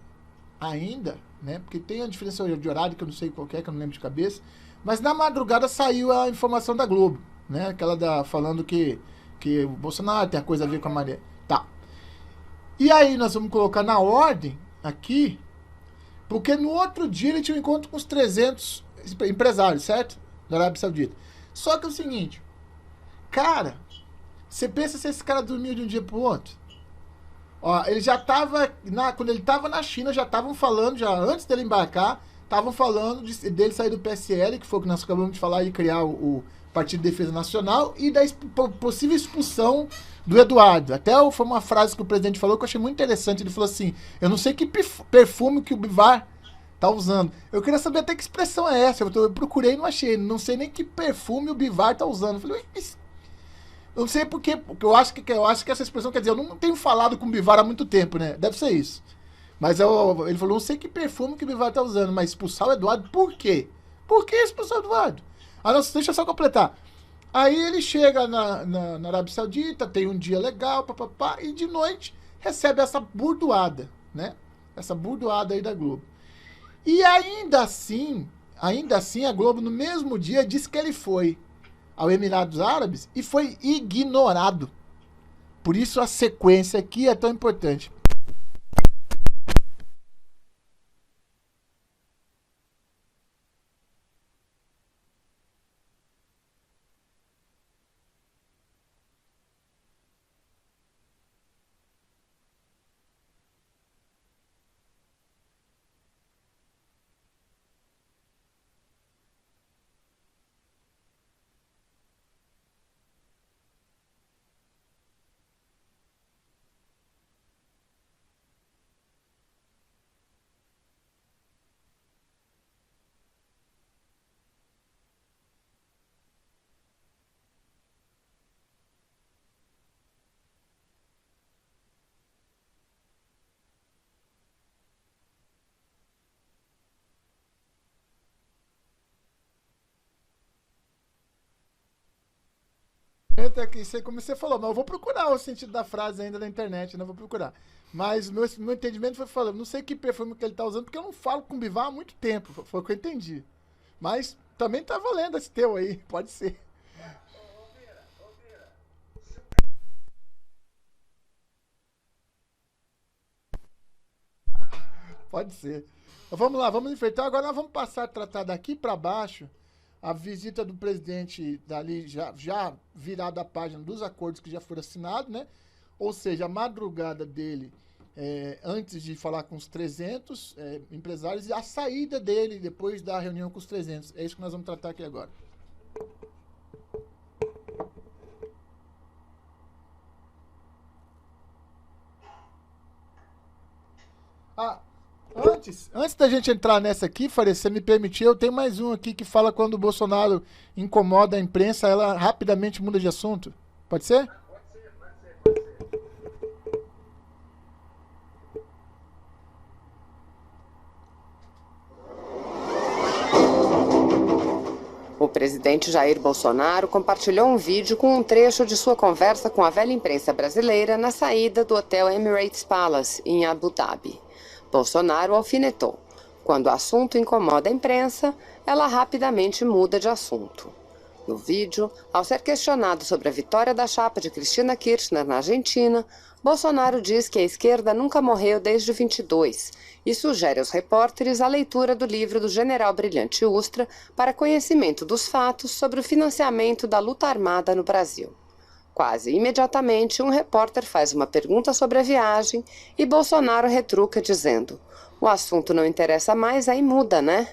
ainda, né? Porque tem a diferença de horário que eu não sei qual é, que eu não lembro de cabeça. Mas na madrugada saiu a informação da Globo, né? Aquela falando que o Bolsonaro tem a coisa a ver com a Maria. Tá. E aí nós vamos colocar na ordem aqui, porque no outro dia ele tinha um encontro com os 300 empresários, certo? Da Arábia Saudita. Só que é o seguinte, cara, você pensa se esse cara dormiu de um dia pro outro? Ó, ele já tava, quando ele tava na China, já estavam falando, já antes dele embarcar, estavam falando dele sair do PSL, que foi o que nós acabamos de falar, de criar o Partido de Defesa Nacional, e da possível expulsão do Eduardo. Até foi uma frase que o presidente falou que eu achei muito interessante. Ele falou assim, eu não sei que perfume que o Bivar tá usando. Eu queria saber até que expressão é essa. Eu procurei e não achei. Não sei nem que perfume o Bivar tá usando. Eu falei, eu não sei porque eu acho que essa expressão quer dizer, eu não tenho falado com o Bivar há muito tempo, né? Deve ser isso. Mas ele falou, não sei que perfume que o Bivar tá usando, mas expulsar o Eduardo, por quê? Por que expulsar o Eduardo? Ah, não, deixa eu só completar. Aí ele chega na Arábia Saudita, tem um dia legal, papapá, e de noite recebe essa burdoada, né? Essa burdoada aí da Globo. E ainda assim, a Globo no mesmo dia disse que ele foi ao Emirados Árabes e foi ignorado. Por isso a sequência aqui é tão importante. Aqui, como você falou, mas eu vou procurar o sentido da frase ainda na internet, né? Vou procurar. Mas meu entendimento foi falando, não sei que perfume que ele tá usando, porque eu não falo com o Bivar há muito tempo, foi o que eu entendi. Mas também tá valendo esse teu aí, pode ser. Pode ser. Então, vamos lá, vamos enfrentar. Agora nós vamos passar a tratar daqui para baixo a visita do presidente dali, já virada a página dos acordos que já foram assinados, né? Ou seja, a madrugada dele, antes de falar com os 300 empresários, e a saída dele depois da reunião com os 300. É isso que nós vamos tratar aqui agora. Antes da gente entrar nessa aqui, Faria, se você me permitir, eu tenho mais um aqui que fala quando o Bolsonaro incomoda a imprensa, ela rapidamente muda de assunto. Pode ser? Pode ser. O presidente Jair Bolsonaro compartilhou um vídeo com um trecho de sua conversa com a velha imprensa brasileira na saída do hotel Emirates Palace, em Abu Dhabi. Bolsonaro alfinetou. Quando o assunto incomoda a imprensa, ela rapidamente muda de assunto. No vídeo, ao ser questionado sobre a vitória da chapa de Cristina Kirchner na Argentina, Bolsonaro diz que a esquerda nunca morreu desde 22 e sugere aos repórteres a leitura do livro do general Brilhante Ustra para conhecimento dos fatos sobre o financiamento da luta armada no Brasil. Quase imediatamente, um repórter faz uma pergunta sobre a viagem e Bolsonaro retruca dizendo: "O assunto não interessa mais, aí muda, né?"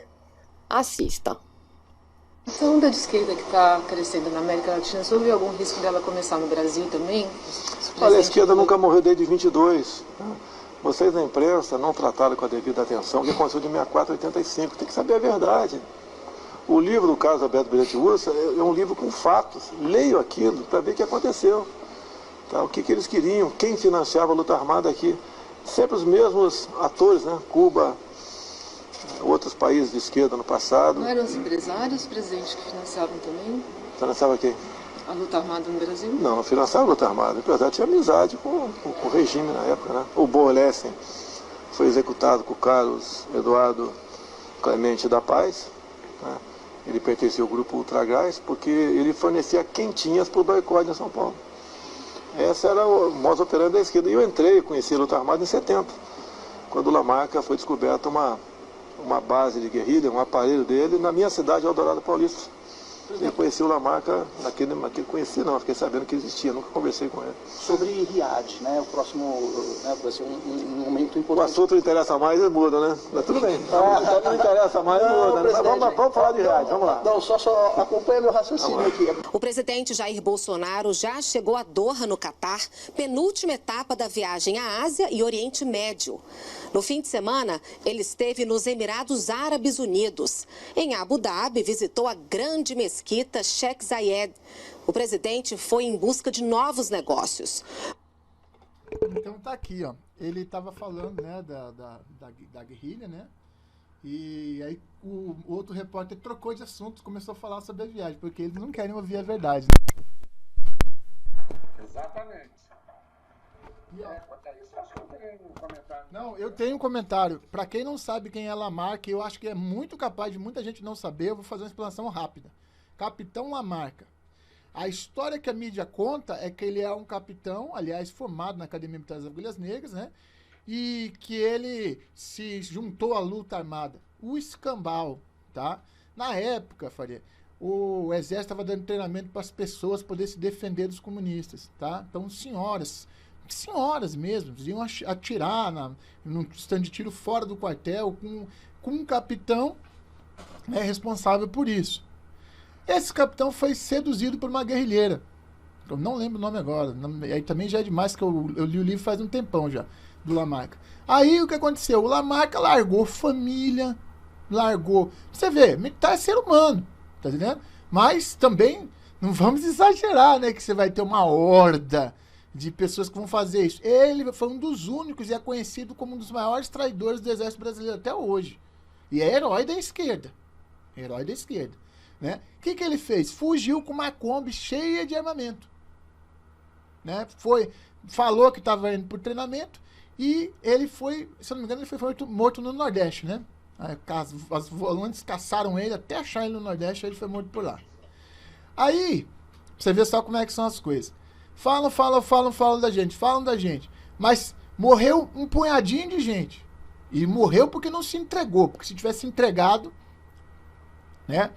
Assista. Essa onda de esquerda que está crescendo na América Latina, você ouviu algum risco dela começar no Brasil também? Olha, a esquerda nunca morreu desde 22. Vocês na imprensa não trataram com a devida atenção o que aconteceu de 64 a 85. Tem que saber a verdade. O livro do caso Alberto Brilhante Ustra é um livro com fatos. Leio aquilo para ver o que aconteceu. Tá? O que eles queriam, quem financiava a luta armada aqui. Sempre os mesmos atores, né? Cuba, outros países de esquerda no passado. Não eram os empresários, os presidentes que financiavam também? Financiava quem? A luta armada no Brasil? Não, não financiava a luta armada. O empresário tinha amizade com o regime na época, né? O Boalesen foi executado com o Carlos Eduardo Clemente da Paz, né? Ele pertencia ao grupo Ultragás porque ele fornecia quentinhas para o boicote em São Paulo. Essa era o modus operandi da esquerda. E eu entrei, conheci a luta armada em 70, quando Lamarca foi descoberta uma base de guerrilha, um aparelho dele, na minha cidade, Eldorado Paulista. Eu conheci o Lamarca, conheci não, fiquei sabendo que existia, nunca conversei com ele. Sobre Riad, né, o próximo, né, vai ser um momento importante. O assunto não interessa mais e muda, né? Mas tudo bem, não interessa mais e muda, né? Vamos falar de Riad, vamos lá. Não, só acompanha meu raciocínio aqui. O presidente Jair Bolsonaro já chegou a Doha, no Catar, penúltima etapa da viagem à Ásia e Oriente Médio. No fim de semana, ele esteve nos Emirados Árabes Unidos. Em Abu Dhabi, visitou a grande mesquita Sheikh Zayed. O presidente foi em busca de novos negócios. Então tá aqui, ó. ele estava falando, né, da guerrilha, né? E aí o outro repórter trocou de assunto, começou a falar sobre a viagem, porque eles não querem ouvir a verdade. Exatamente. Quanto a isso, acho que eu tenho um comentário. Não, eu tenho um comentário. Para quem não sabe quem é Lamarca, eu acho que é muito capaz de muita gente não saber, eu vou fazer uma explanação rápida. Capitão Lamarca. A história que a mídia conta é que ele é um capitão, aliás, formado na Academia Militar das Agulhas Negras, né? E que ele se juntou à luta armada. O escambau, tá? Na época, Faria, o exército estava dando treinamento para as pessoas poderem se defender dos comunistas, tá? Então, senhoras mesmo, iam atirar num stand de tiro fora do quartel com um capitão, né, responsável por isso. Esse capitão foi seduzido por uma guerrilheira. Eu não lembro o nome agora. Aí também já é demais, que eu li o livro faz um tempão já, do Lamarca. Aí o que aconteceu? O Lamarca largou família, Você vê, militar é ser humano, tá entendendo? Mas também não vamos exagerar, né? Que você vai ter uma horda de pessoas que vão fazer isso. Ele foi um dos únicos e é conhecido como um dos maiores traidores do exército brasileiro até hoje. E é herói da esquerda. Né? O que ele fez? Fugiu com uma Kombi cheia de armamento. Né? Falou que estava indo por treinamento e ele foi, se eu não me engano, ele foi morto no Nordeste, né? As volantes caçaram ele até achar ele no Nordeste, ele foi morto por lá. Aí, você vê só como é que são as coisas. Falam da gente. Mas morreu um punhadinho de gente. E morreu porque não se entregou. Porque se tivesse entregado, né?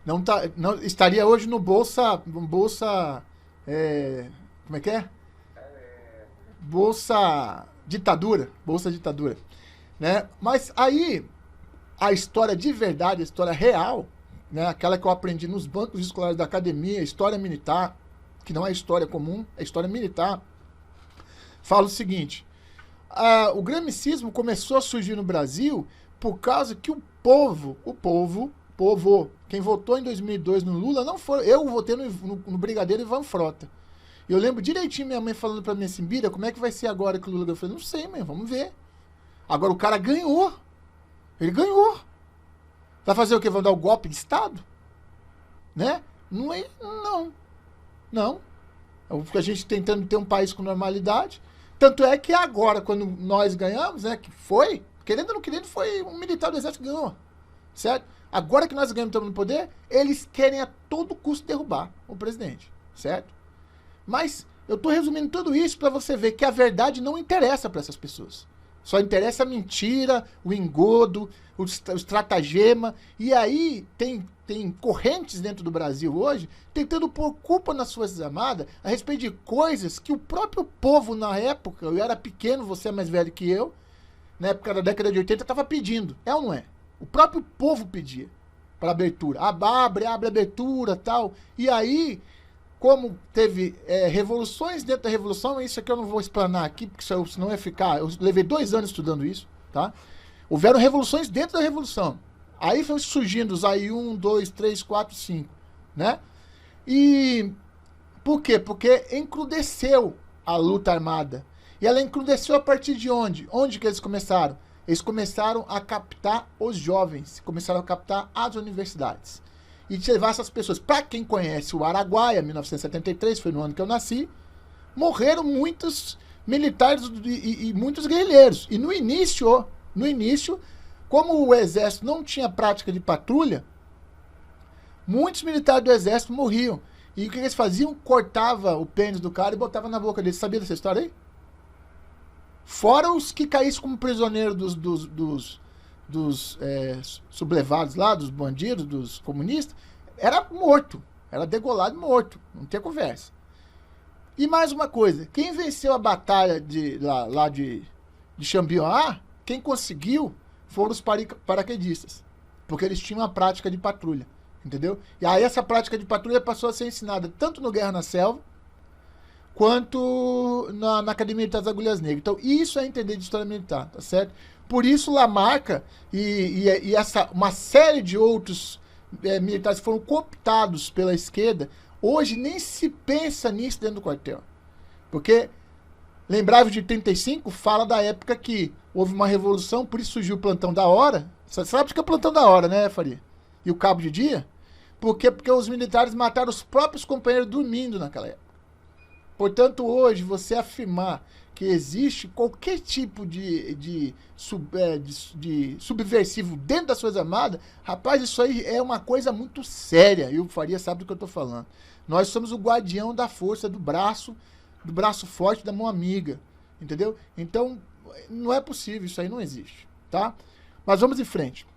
Não estaria hoje no Bolsa. Como é que é? Bolsa Ditadura. Né? Mas aí, a história de verdade, a história real, né? Aquela que eu aprendi nos bancos escolares da academia, história militar, que não é história comum, é história militar, fala o seguinte: o gramicismo começou a surgir no Brasil por causa que o povo, quem votou em 2002 no Lula, não foi. Eu votei no Brigadeiro Ivan Frota. Eu lembro direitinho minha mãe falando pra mim assim: Bira, como é que vai ser agora que o Lula ganhou? Eu falei: não sei, mãe, vamos ver. Agora o cara ganhou. Ele ganhou. Vai fazer o quê? Vai dar o golpe de Estado? Né? Não é, não. A gente tentando ter um país com normalidade. Tanto é que agora, quando nós ganhamos, né, que foi, querendo ou não querendo, foi um militar do exército que ganhou. Certo? Agora que nós ganhamos, estamos no poder, eles querem a todo custo derrubar o presidente. Certo? Mas eu estou resumindo tudo isso para você ver que a verdade não interessa para essas pessoas. Só interessa a mentira, o engodo, o estratagema. E aí tem correntes dentro do Brasil hoje tentando pôr culpa nas Forças Armadas a respeito de coisas que o próprio povo na época, eu era pequeno, você é mais velho que eu, na época da década de 80, estava pedindo. É ou não é? O próprio povo pedia para abertura. Abre abertura, tal. E aí, como teve revoluções dentro da revolução, isso aqui eu não vou explanar aqui, porque senão ia ficar. Eu levei 2 anos estudando isso, tá? Houveram revoluções dentro da revolução. Aí foi surgindo os AI 1, 2, 3, 4, 5, né? E por quê? Porque encrudeceu a luta armada. E ela encrudeceu a partir de onde? Onde que eles começaram? Eles começaram a captar os jovens, começaram a captar as universidades. E levar essas pessoas. Para quem conhece o Araguaia, 1973, foi no ano que eu nasci, morreram muitos militares e muitos guerrilheiros. E no início, como o exército não tinha prática de patrulha, muitos militares do exército morriam. E o que eles faziam? Cortava o pênis do cara e botava na boca dele. Sabia dessa história aí? Fora os que caíssem como prisioneiro dos sublevados lá, dos bandidos, dos comunistas, era morto. Era degolado e morto. Não tem conversa. E mais uma coisa. Quem venceu a batalha lá de Championat, quem conseguiu foram os paraquedistas. Porque eles tinham uma prática de patrulha. Entendeu? E aí essa prática de patrulha passou a ser ensinada tanto no Guerra na Selva, quanto na Academia Militar das Agulhas Negras. Então, isso é entender de história militar, tá certo? Por isso, Lamarca e uma série de outros militares que foram cooptados pela esquerda, hoje nem se pensa nisso dentro do quartel. Porque Lembrava de 85? Fala da época que houve uma revolução, por isso surgiu o plantão da hora. Você sabe o que é o plantão da hora, né, Faria? E o cabo de dia? Por quê? Porque os militares mataram os próprios companheiros dormindo naquela época. Portanto, hoje, você afirmar que existe qualquer tipo de subversivo dentro das Forças Armadas, rapaz, isso aí é uma coisa muito séria. E o Faria sabe do que eu estou falando. Nós somos o guardião da força, do braço forte da mão amiga. Entendeu? Então, não é possível, isso aí não existe. Tá? Mas vamos em frente.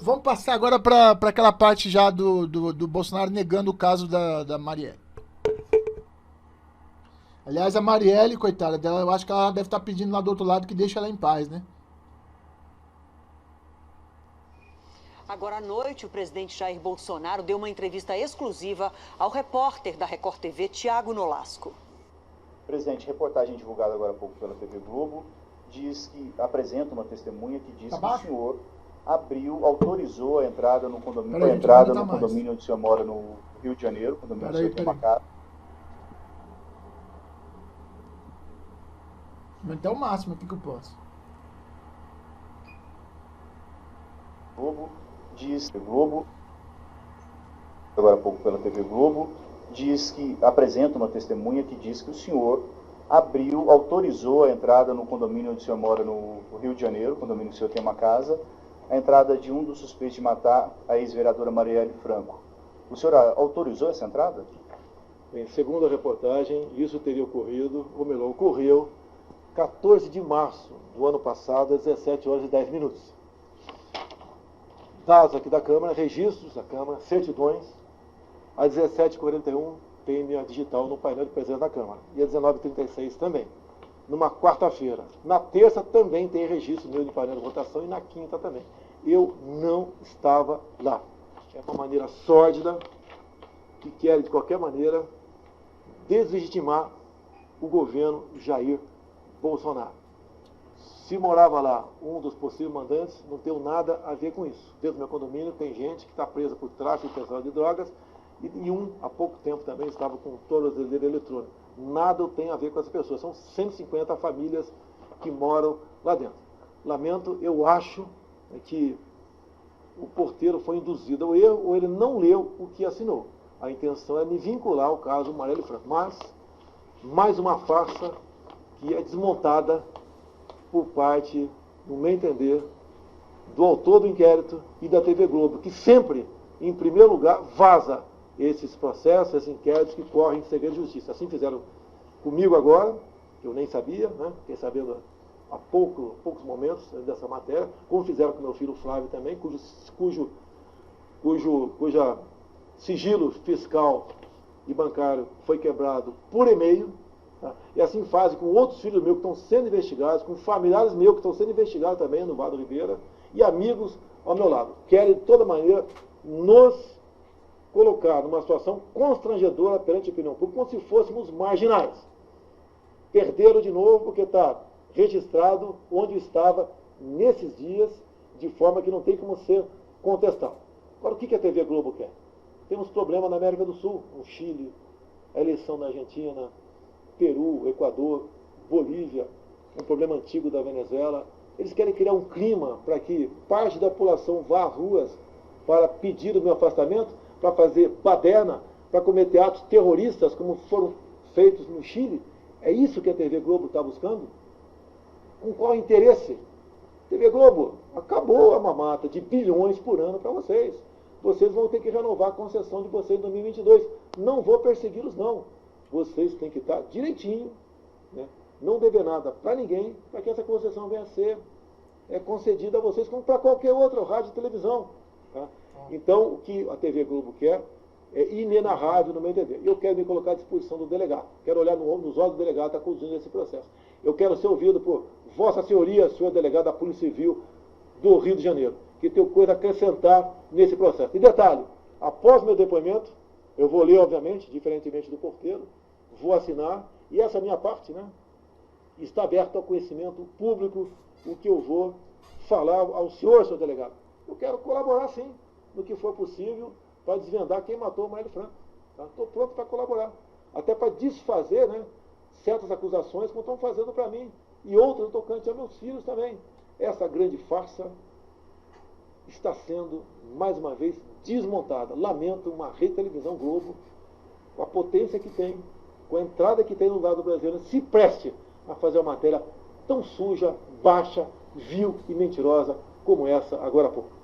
Vamos passar agora para aquela parte já do Bolsonaro negando o caso da Marielle. Aliás, a Marielle, coitada dela, eu acho que ela deve estar pedindo lá do outro lado que deixe ela em paz, né? Agora à noite, o presidente Jair Bolsonaro deu uma entrevista exclusiva ao repórter da Record TV, Tiago Nolasco. Presidente, reportagem divulgada agora há pouco pela TV Globo, apresenta uma testemunha que diz que o senhor autorizou a entrada no condomínio onde o senhor mora no Rio de Janeiro, condomínio onde o senhor tem uma casa. Mas até o máximo aqui que eu posso. Globo, agora há pouco pela TV Globo, apresenta uma testemunha que diz que o senhor autorizou a entrada no condomínio onde o senhor mora no Rio de Janeiro, condomínio onde o senhor tem uma casa, a entrada de um dos suspeitos de matar a ex-vereadora Marielle Franco. O senhor autorizou essa entrada? Bem, segundo a reportagem, isso teria ocorrido, ou melhor, ocorreu 14 de março do ano passado, às 17 horas e 10 minutos. Dados aqui da Câmara, registros da Câmara, certidões, às 17h41 tem minha digital no painel do presidente da Câmara, e às 19h36 também, numa quarta-feira. Na terça também tem registro meu de painel de votação e na quinta também. Eu não estava lá. É uma maneira sórdida que quer, de qualquer maneira, deslegitimar o governo Jair Bolsonaro. Se morava lá um dos possíveis mandantes, não tenho nada a ver com isso. Dentro do meu condomínio tem gente que está presa por tráfico pesado de drogas e há pouco tempo também estava com tornozeleira eletrônica. Nada tem a ver com essa pessoa. São 150 famílias que moram lá dentro. Lamento, eu acho que o porteiro foi induzido ao erro ou ele não leu o que assinou. A intenção é me vincular ao caso Marielle Franco. Mas, mais uma farsa que é desmontada por parte, no meu entender, do autor do inquérito e da TV Globo, que sempre, em primeiro lugar, vaza esses processos, esses inquéritos que correm em segredo de justiça. Assim fizeram comigo agora, que eu nem sabia, né? Fiquei sabendo há poucos momentos dessa matéria, como fizeram com meu filho Flávio também, cuja sigilo fiscal e bancário foi quebrado por e-mail. Tá? E assim fazem com outros filhos meus que estão sendo investigados, com familiares meus que estão sendo investigados também no Vado Ribeira, e amigos ao meu lado. Querem, de toda maneira, nos colocar numa situação constrangedora perante a opinião pública, como se fôssemos marginais. Perderam de novo porque está registrado onde estava nesses dias, de forma que não tem como ser contestado. Agora, o que a TV Globo quer? Temos problema na América do Sul, no Chile, a eleição na Argentina, Peru, Equador, Bolívia, um problema antigo da Venezuela. Eles querem criar um clima para que parte da população vá às ruas para pedir o meu afastamento, para fazer baderna, para cometer atos terroristas como foram feitos no Chile. É isso que a TV Globo está buscando? Com qual interesse? TV Globo, acabou a mamata de bilhões por ano para vocês. Vocês vão ter que renovar a concessão de vocês em 2022. Não vou persegui-los, não. Vocês têm que estar direitinho, né? Não dever nada para ninguém, para que essa concessão venha a ser concedida a vocês, como para qualquer outra rádio e televisão. Tá? Então, o que a TV Globo quer é inenarrável no meu entender. Eu quero me colocar à disposição do delegado. Quero olhar nos olhos do delegado que está conduzindo esse processo. Eu quero ser ouvido por Vossa Senhoria, senhor delegado da Polícia Civil do Rio de Janeiro, que tem coisa a acrescentar nesse processo. E detalhe, após meu depoimento, eu vou ler, obviamente, diferentemente do porteiro, vou assinar, e essa minha parte, né, está aberta ao conhecimento público, o que eu vou falar ao senhor delegado. Eu quero colaborar, sim, no que for possível, para desvendar quem matou o Marielle Franco. Estou pronto para colaborar. Até para desfazer, né, certas acusações como estão fazendo para mim e outras no tocante a meus filhos também. Essa grande farsa está sendo, mais uma vez, desmontada. Lamento uma Rede Televisão Globo, com a potência que tem, com a entrada que tem no lado brasileiro, se preste a fazer uma matéria tão suja, baixa, vil e mentirosa como essa agora há pouco.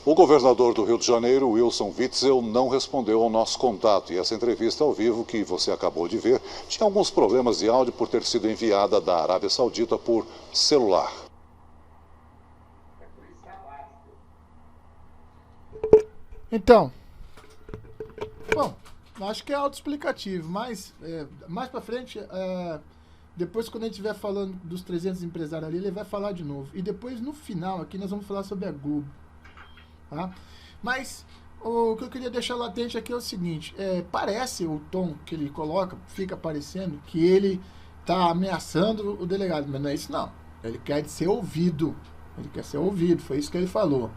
O governador do Rio de Janeiro, Wilson Witzel, não respondeu ao nosso contato. E essa entrevista ao vivo que você acabou de ver tinha alguns problemas de áudio por ter sido enviada da Arábia Saudita por celular. Então, bom, acho que é autoexplicativo, mas mais pra frente, depois quando a gente estiver falando dos 300 empresários ali, ele vai falar de novo. E depois, no final, aqui nós vamos falar sobre a Globo. Tá? Mas o que eu queria deixar latente aqui é o seguinte, parece o tom que ele coloca, fica parecendo que ele está ameaçando o delegado, mas não é isso não. Ele quer ser ouvido, foi isso que ele falou.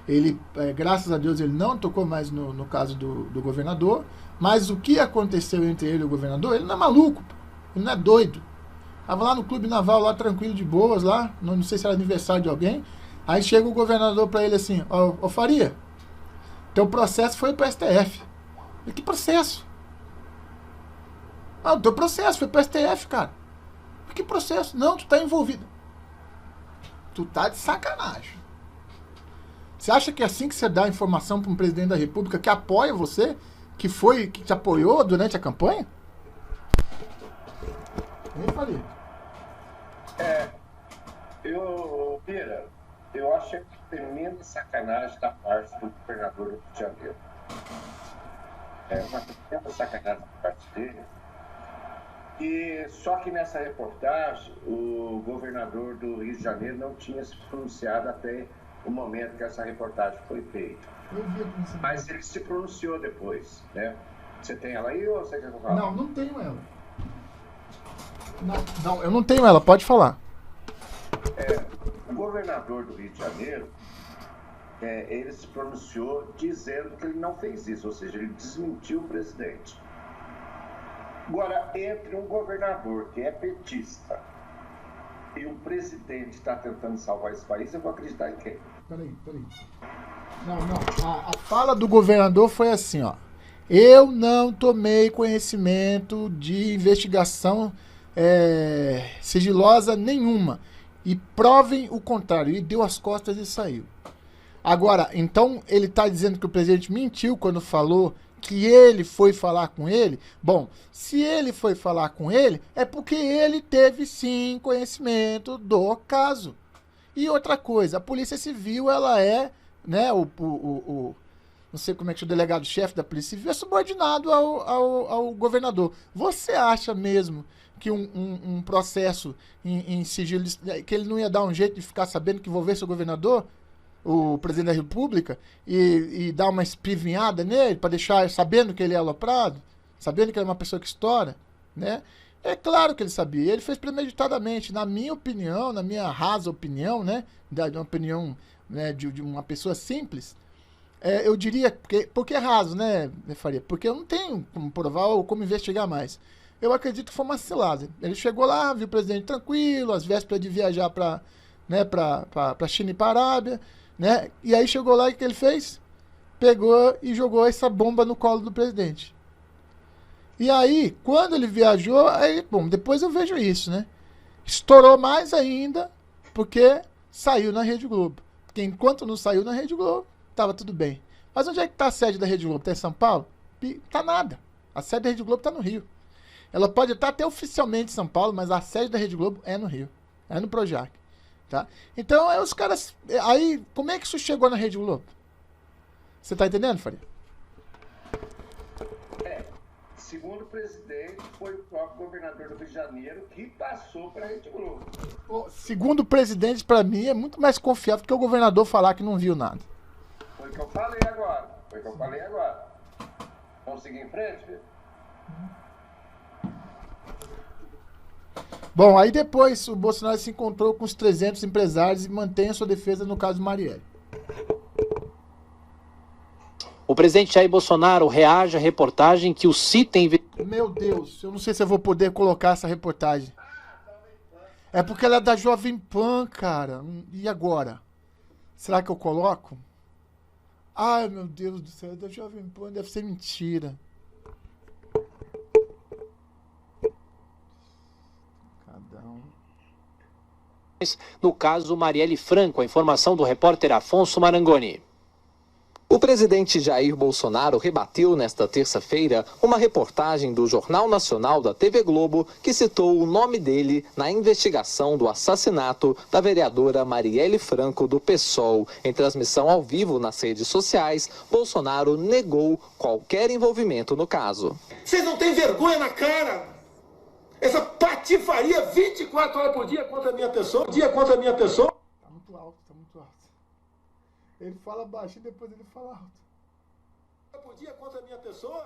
Ele, graças a Deus, ele não tocou mais no caso do governador, mas o que aconteceu entre ele e o governador, ele não é maluco, ele não é doido. Estava lá no Clube Naval, lá tranquilo, de boas, lá, não sei se era aniversário de alguém. Aí chega o governador para ele assim, ô Faria, teu processo foi para STF. E que processo? O teu processo foi para STF, cara. Que processo? Não, tu tá envolvido. Tu tá de sacanagem. Você acha que é assim que você dá informação para um presidente da República que apoia você, que te apoiou durante a campanha? Nem falei. Eu acho tremenda sacanagem da parte do governador do Rio de Janeiro. Uma tremenda sacanagem da parte dele. E só que nessa reportagem, o governador do Rio de Janeiro não tinha se pronunciado até o momento que essa reportagem foi feita. Mas ele se pronunciou depois, né? Você tem ela aí ou você quer falar? Não tenho ela. Não, eu não tenho ela, pode falar. O governador do Rio de Janeiro, ele se pronunciou dizendo que ele não fez isso, ou seja, ele desmentiu o presidente. Agora, entre um governador que é petista e um presidente que está tentando salvar esse país, eu vou acreditar em quem? Peraí. Não. A fala do governador foi assim, ó. Eu não tomei conhecimento de investigação sigilosa nenhuma. E provem o contrário. E deu as costas e saiu. Agora, então, ele está dizendo que o presidente mentiu quando falou que ele foi falar com ele. Bom, se ele foi falar com ele, é porque ele teve sim conhecimento do caso. E outra coisa, a Polícia Civil, ela é, né, não sei como é que chama, o delegado-chefe da Polícia Civil é subordinado ao governador. Você acha mesmo que um processo em sigilo, que ele não ia dar um jeito de ficar sabendo que envolvesse o governador, o presidente da República, e dar uma espivinhada nele, para deixar sabendo que ele é aloprado, sabendo que ele é uma pessoa que estoura, né? É claro que ele sabia, ele fez premeditadamente, na minha opinião, na minha rasa opinião, né? De uma opinião, né, de uma pessoa simples, eu diria, porque é raso, né, Faria? Porque eu não tenho como provar ou como investigar mais. Eu acredito que foi uma cilada. Ele chegou lá, viu o presidente tranquilo, às vésperas de viajar para China e para a Arábia, né? E aí chegou lá e o que ele fez? Pegou e jogou essa bomba no colo do presidente. E aí, quando ele viajou, bom, depois eu vejo isso, né? Estourou mais ainda, porque saiu na Rede Globo. Porque enquanto não saiu na Rede Globo, estava tudo bem. Mas onde é que está a sede da Rede Globo? Está em São Paulo? Tá nada. A sede da Rede Globo está no Rio. Ela pode estar até oficialmente em São Paulo, mas a sede da Rede Globo é no Rio. É no Projac. Tá? Então, os caras... Aí, como é que isso chegou na Rede Globo? Você tá entendendo, Faria? Segundo o presidente, foi o próprio governador do Rio de Janeiro que passou para a Rede Globo. Segundo o presidente, para mim, é muito mais confiável do que o governador falar que não viu nada. Foi o que eu falei agora. Vamos seguir em frente, filho? Bom, aí depois o Bolsonaro se encontrou com os 300 empresários e mantém a sua defesa no caso Marielle. O O presidente Jair Bolsonaro reage à reportagem que o cita em... Meu Deus, eu não sei se eu vou poder colocar essa reportagem. É porque ela é da Jovem Pan, cara. E agora? Será que eu coloco? Ai, meu Deus do céu, é da Jovem Pan, deve ser mentira. Cada um. No caso Marielle Franco, a informação do repórter Afonso Marangoni. O presidente Jair Bolsonaro rebateu nesta terça-feira uma reportagem do Jornal Nacional da TV Globo que citou o nome dele na investigação do assassinato da vereadora Marielle Franco do PSOL. Em transmissão ao vivo nas redes sociais, Bolsonaro negou qualquer envolvimento no caso. Vocês não têm vergonha na cara? Essa patifaria 24 horas por dia contra a minha pessoa? Tá muito alto, tá muito alto. Ele fala baixo e depois ele fala alto. Por dia contra a minha pessoa?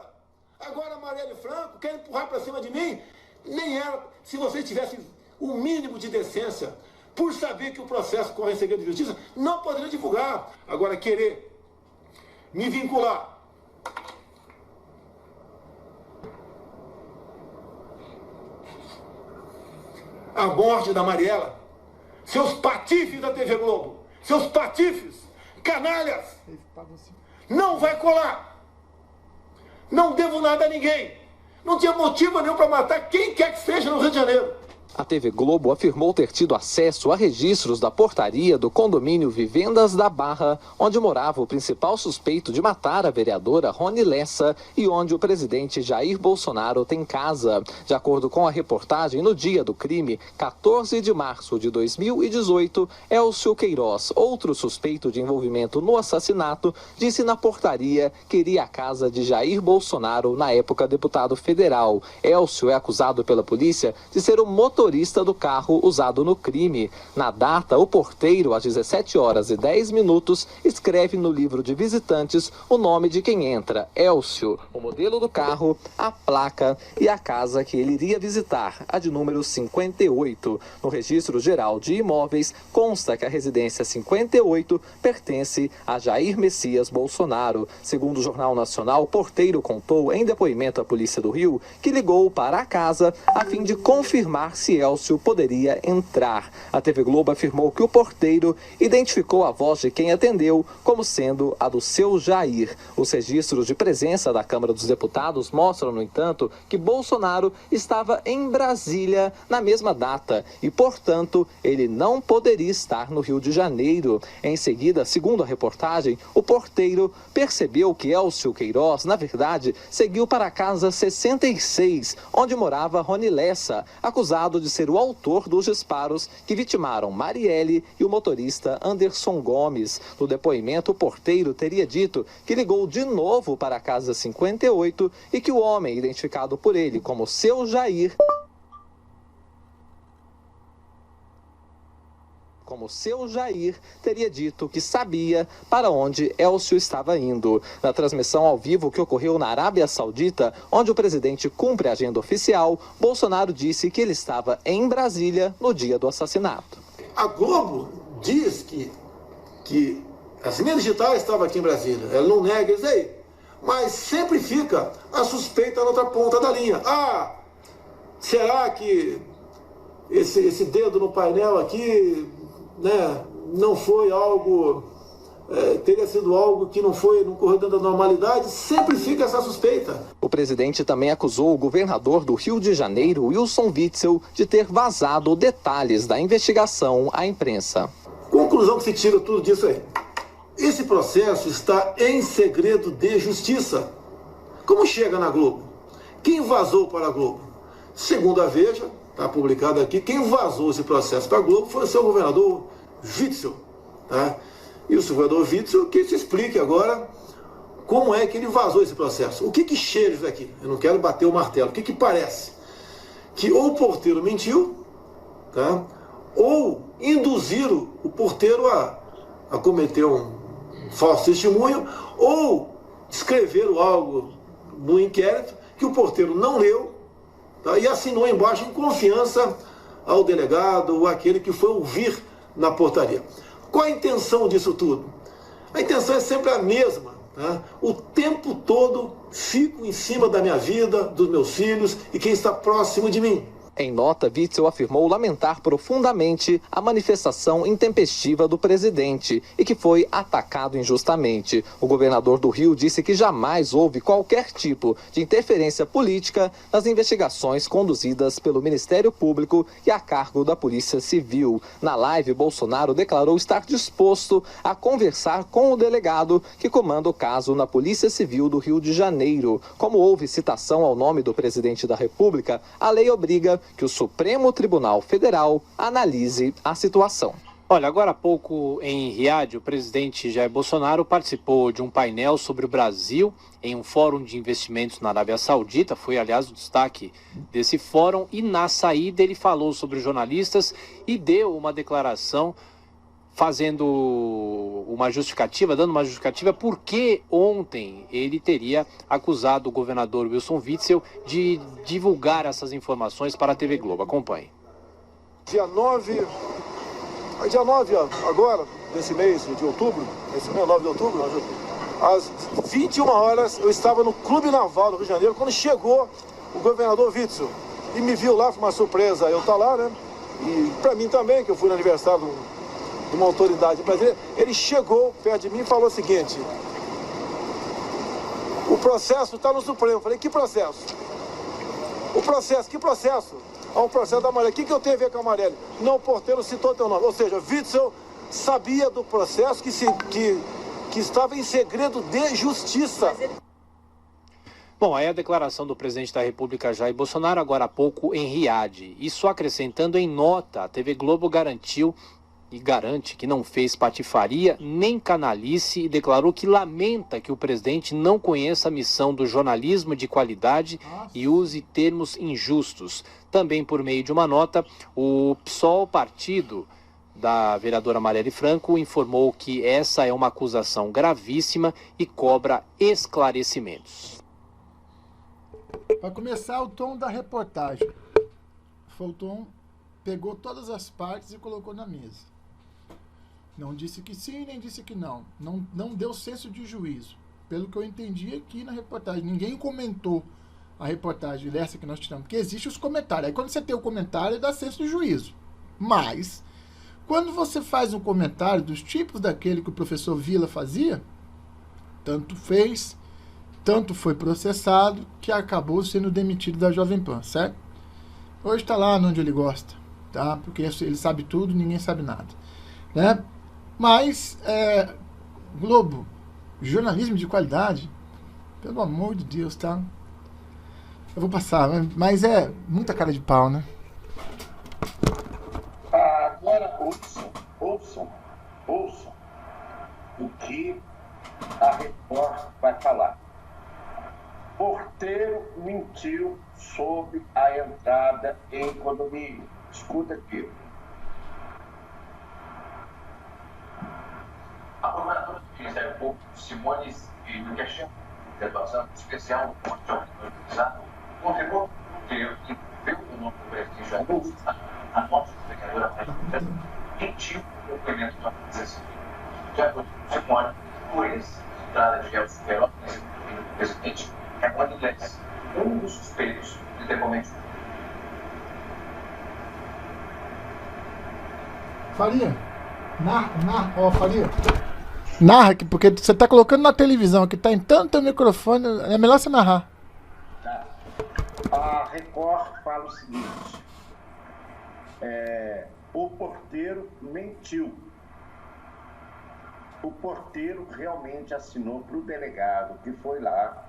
Agora a Marielle Franco quer empurrar pra cima de mim? Nem ela, se vocês tivessem o mínimo de decência, por saber que o processo corre em segredo de justiça, não poderia divulgar. Agora querer me vincular a morte da Mariela, seus patifes da TV Globo, seus patifes, canalhas, não vai colar. Não devo nada a ninguém. Não tinha motivo nenhum para matar quem quer que seja no Rio de Janeiro. A TV Globo afirmou ter tido acesso a registros da portaria do condomínio Vivendas da Barra, onde morava o principal suspeito de matar a vereadora Rony Lessa e onde o presidente Jair Bolsonaro tem casa. De acordo com a reportagem, no dia do crime, 14 de março de 2018, Elcio Queiroz, outro suspeito de envolvimento no assassinato, disse na portaria que iria à casa de Jair Bolsonaro, na época deputado federal. Elcio é acusado pela polícia de ser o motorista do carro usado no crime. Na data, o porteiro, às 17 horas e 10 minutos, escreve no livro de visitantes o nome de quem entra, Elcio, o modelo do carro, a placa e a casa que ele iria visitar, a de número 58. No registro geral de imóveis, consta que a residência 58 pertence a Jair Messias Bolsonaro. Segundo o Jornal Nacional, o porteiro contou em depoimento à Polícia do Rio que ligou para a casa a fim de confirmar se Elcio poderia entrar. A TV Globo afirmou que o porteiro identificou a voz de quem atendeu como sendo a do seu Jair. Os registros de presença da Câmara dos Deputados mostram, no entanto, que Bolsonaro estava em Brasília na mesma data e, portanto, ele não poderia estar no Rio de Janeiro. Em seguida, segundo a reportagem, o porteiro percebeu que Elcio Queiroz, na verdade, seguiu para a casa 66, onde morava Rony Lessa, acusado de ser o autor dos disparos que vitimaram Marielle e o motorista Anderson Gomes. No depoimento, o porteiro teria dito que ligou de novo para a casa 58 e que o homem, identificado por ele como seu Jair, teria dito que sabia para onde Elcio estava indo. Na transmissão ao vivo que ocorreu na Arábia Saudita, onde o presidente cumpre a agenda oficial, Bolsonaro disse que ele estava em Brasília no dia do assassinato. A Globo diz que a mídia digital estava aqui em Brasília. Ela não nega isso aí. Mas sempre fica a suspeita na outra ponta da linha. Ah, será que esse dedo no painel aqui, né, não foi algo, teria sido algo que não correu dentro da normalidade? Sempre fica essa suspeita. O presidente também acusou o governador do Rio de Janeiro, Wilson Witzel, de ter vazado detalhes da investigação à imprensa. Conclusão que se tira tudo disso aí. Esse processo está em segredo de justiça. Como chega na Globo? Quem vazou para a Globo? Segundo a Veja, está publicado aqui, quem vazou esse processo para a Globo foi o seu governador Witzel. Tá? E o seu governador Witzel que se explique agora como é que ele vazou esse processo. O que cheira isso aqui? Eu não quero bater o martelo. O que parece? Que ou o porteiro mentiu, tá? Ou induziram o porteiro a cometer um falso testemunho, ou escreveram algo no inquérito que o porteiro não leu, tá? E assinou embaixo em confiança ao delegado ou aquele que foi ouvir na portaria. Qual a intenção disso tudo? A intenção é sempre a mesma. Tá? O tempo todo fico em cima da minha vida, dos meus filhos e quem está próximo de mim. Em nota, Witzel afirmou lamentar profundamente a manifestação intempestiva do presidente e que foi atacado injustamente. O governador do Rio disse que jamais houve qualquer tipo de interferência política nas investigações conduzidas pelo Ministério Público e a cargo da Polícia Civil. Na live, Bolsonaro declarou estar disposto a conversar com o delegado que comanda o caso na Polícia Civil do Rio de Janeiro. Como houve citação ao nome do presidente da República, a lei obriga que o Supremo Tribunal Federal analise a situação. Olha, agora há pouco em Riad, o presidente Jair Bolsonaro participou de um painel sobre o Brasil em um fórum de investimentos na Arábia Saudita. Foi, aliás, o destaque desse fórum. E na saída ele falou sobre jornalistas e deu uma declaração dando uma justificativa porque ontem ele teria acusado o governador Wilson Witzel de divulgar essas informações para a TV Globo. Acompanhe. Dia 9 agora, desse mês de outubro, esse mês 9 de outubro, às 21 horas eu estava no Clube Naval do Rio de Janeiro, quando chegou o governador Witzel e me viu lá, foi uma surpresa eu estar lá, né? E para mim também, que eu fui no aniversário de uma autoridade brasileira, ele chegou perto de mim e falou o seguinte: o processo está no Supremo. Eu falei, que processo? O processo, que processo? Há um processo da Marielle. O que eu tenho a ver com a Marielle? Não, o porteiro citou teu nome. Ou seja, Witzel sabia do processo que estava em segredo de justiça. Bom, aí a declaração do presidente da República, Jair Bolsonaro, agora há pouco em Riad. E só acrescentando em nota, a TV Globo garantiu e garante que não fez patifaria nem canalice e declarou que lamenta que o presidente não conheça a missão do jornalismo de qualidade e use termos injustos. Também por meio de uma nota, o PSOL, partido da vereadora Marielle Franco, informou que essa é uma acusação gravíssima e cobra esclarecimentos. Para começar, o tom da reportagem. O tom pegou todas as partes e colocou na mesa. Não disse que sim, nem disse que não. Não deu senso de juízo. Pelo que eu entendi aqui na reportagem. Ninguém comentou a reportagem dessa que nós tiramos. Porque existe os comentários. Aí quando você tem o comentário, dá senso de juízo. Mas, quando você faz um comentário dos tipos daquele que o professor Vila fazia, tanto fez, tanto foi processado, que acabou sendo demitido da Jovem Pan, certo? Hoje está lá onde ele gosta, tá? Porque ele sabe tudo, ninguém sabe nada, né? Mas, Globo, jornalismo de qualidade, pelo amor de Deus, tá? Eu vou passar, mas é muita cara de pau, né? Agora, ouçam o que a Record vai falar. Porteiro mentiu sobre a entrada em condomínio. Escuta aqui. A governadora do Ministério Público, Simone Tebet, de atuação especial confirmou que viu o nome do presidente Jair Bolsonaro na morte da vereadora mentiu o documento da acusação. De acordo com Simone, por esse entrada de réus feroz do presidente é Rony Lessa, um dos suspeitos de ter cometido. Faria, Faria. Narra aqui, porque você tá colocando na televisão, que tá em tanto microfone, é melhor você narrar. Tá. A Record fala o seguinte: o porteiro mentiu. O porteiro realmente assinou para o delegado que foi lá,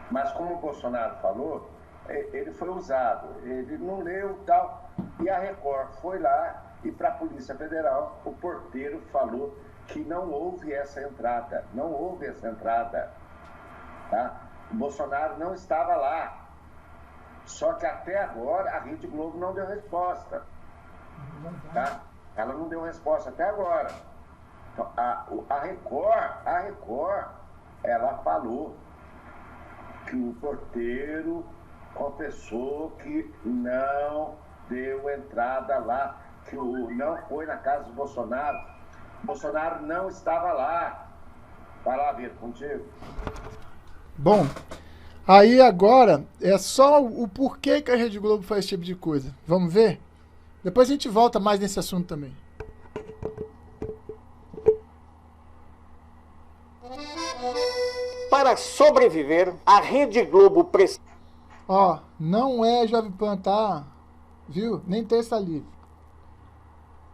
mas como o Bolsonaro falou, ele foi usado, ele não leu e tal, e a Record foi lá e para a Polícia Federal o porteiro falou que não houve essa entrada, tá? O Bolsonaro não estava lá, só que até agora a Rede Globo não deu resposta, tá? Ela não deu resposta até agora. Então, a Record, ela falou que o porteiro confessou que não deu entrada lá, que não foi na casa do Bolsonaro. Bolsonaro não estava lá, Vai lá, Vitor, contigo. Bom, aí agora é só o porquê que a Rede Globo faz esse tipo de coisa. Vamos ver? Depois a gente volta mais nesse assunto também. Para sobreviver, a Rede Globo precisa... Ó, não é Jovem Pan, tá? Viu? Nem terça livre.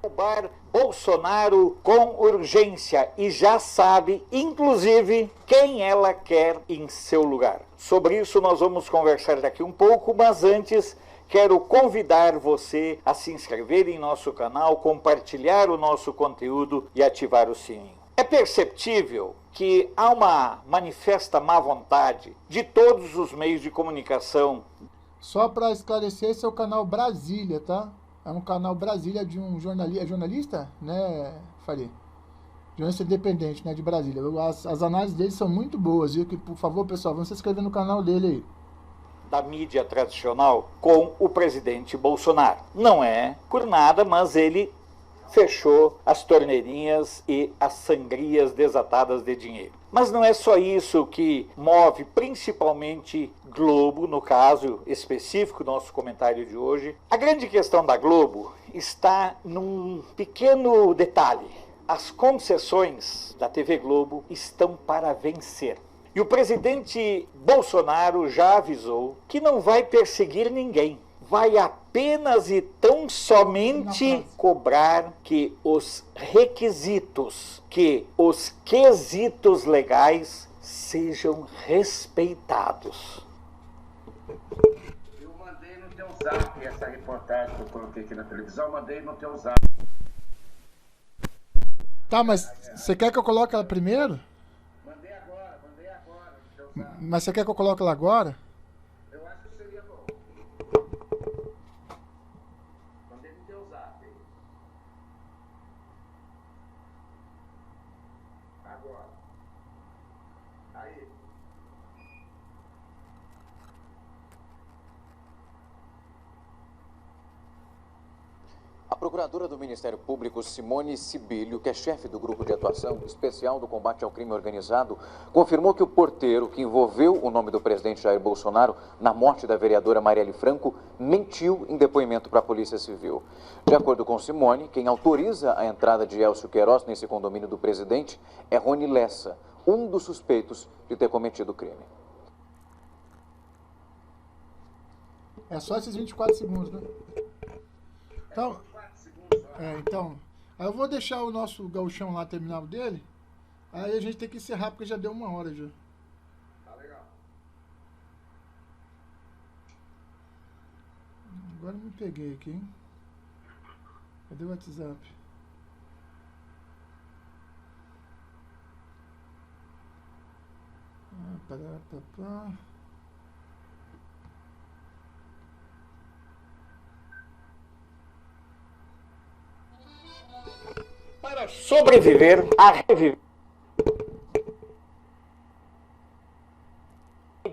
Derrubar Bolsonaro com urgência e já sabe, inclusive, quem ela quer em seu lugar. Sobre isso nós vamos conversar daqui um pouco, mas antes quero convidar você a se inscrever em nosso canal, compartilhar o nosso conteúdo e ativar o sininho. É perceptível que há uma manifesta má vontade de todos os meios de comunicação. Só para esclarecer, esse é o canal Brasília, tá? É um canal Brasília de um jornalista, né, Faria? Jornalista independente, né, de Brasília. As análises dele são muito boas, viu? Que, por favor, pessoal, vamos se inscrever no canal dele aí. Da mídia tradicional com o presidente Bolsonaro. Não é por nada, mas ele fechou as torneirinhas e as sangrias desatadas de dinheiro. Mas não é só isso que move principalmente Globo, no caso específico do nosso comentário de hoje. A grande questão da Globo está num pequeno detalhe. As concessões da TV Globo estão para vencer. E o presidente Bolsonaro já avisou que não vai perseguir ninguém. Vai apenas e tão somente cobrar que os requisitos, que os quesitos legais sejam respeitados. Eu mandei no teu zap essa reportagem que eu coloquei aqui na televisão, mandei no teu zap. Tá, mas você quer que eu coloque ela primeiro? Mandei agora no teu zap. Mas você quer que eu coloque ela agora? Eu acho que seria bom. Mandei no teu zap. Agora. Aí. A procuradora do Ministério Público, Simone Sibilho, que é chefe do Grupo de Atuação Especial do Combate ao Crime Organizado, confirmou que o porteiro que envolveu o nome do presidente Jair Bolsonaro na morte da vereadora Marielle Franco mentiu em depoimento para a Polícia Civil. De acordo com Simone, quem autoriza a entrada de Elcio Queiroz nesse condomínio do presidente é Rony Lessa, um dos suspeitos de ter cometido o crime. É só esses 24 segundos, né? Então, aí eu vou deixar o nosso gauchão lá terminar o dele. Aí a gente tem que encerrar porque já deu 1 hora já. Tá legal. Agora eu me peguei aqui, hein? Cadê o WhatsApp? Para sobreviver, a reviver.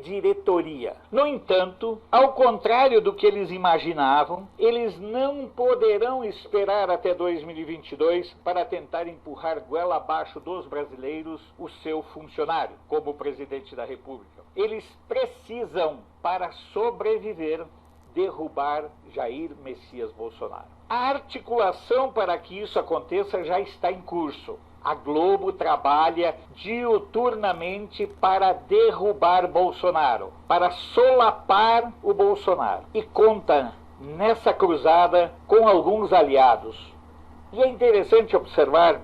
Diretoria. No entanto, ao contrário do que eles imaginavam, eles não poderão esperar até 2022 para tentar empurrar goela abaixo dos brasileiros o seu funcionário, como presidente da República. Eles precisam, para sobreviver, derrubar Jair Messias Bolsonaro. A articulação para que isso aconteça já está em curso. A Globo trabalha diuturnamente para derrubar Bolsonaro, para solapar o Bolsonaro. E conta nessa cruzada com alguns aliados. E é interessante observar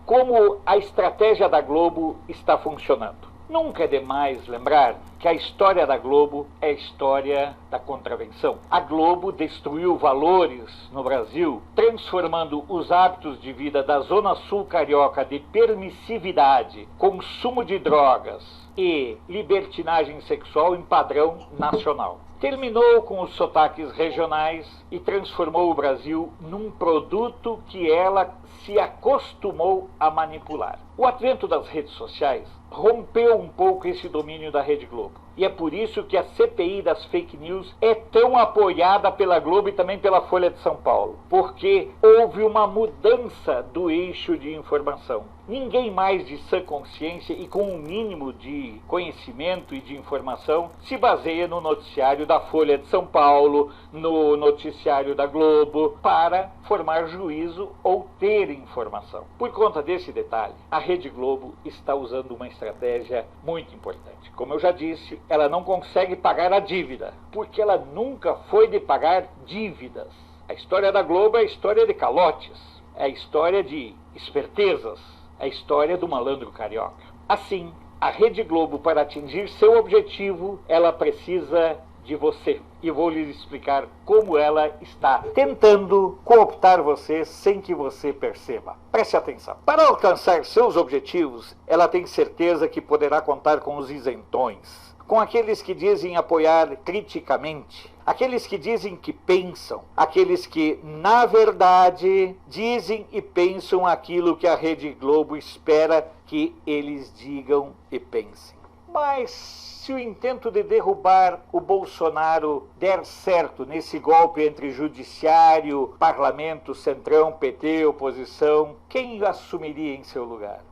como a estratégia da Globo está funcionando. Nunca é demais lembrar que a história da Globo é a história da contravenção. A Globo destruiu valores no Brasil, transformando os hábitos de vida da Zona Sul carioca de permissividade, consumo de drogas e libertinagem sexual em padrão nacional. Terminou com os sotaques regionais e transformou o Brasil num produto que ela se acostumou a manipular. O advento das redes sociais rompeu um pouco esse domínio da Rede Globo. E é por isso que a CPI das fake news é tão apoiada pela Globo e também pela Folha de São Paulo. Porque houve uma mudança do eixo de informação. ninguém mais de sã consciência e com um mínimo de conhecimento e de informação se baseia no noticiário da Folha de São Paulo, no noticiário da Globo, para formar juízo ou ter informação. Por conta desse detalhe, a Rede Globo está usando uma estratégia muito importante. Como eu já disse, ela não consegue pagar a dívida, porque ela nunca foi de pagar dívidas. A história da Globo é a história de calotes, é a história de espertezas, é a história do malandro carioca. Assim, a Rede Globo, para atingir seu objetivo, ela precisa de você. E vou lhes explicar como ela está tentando cooptar você sem que você perceba. Preste atenção. Para alcançar seus objetivos, ela tem certeza que poderá contar com os isentões, com aqueles que dizem apoiar criticamente, aqueles que dizem que pensam, aqueles que, na verdade, dizem e pensam aquilo que a Rede Globo espera que eles digam e pensem. Mas se o intento de derrubar o Bolsonaro der certo nesse golpe entre judiciário, parlamento, centrão, PT, oposição, quem assumiria em seu lugar?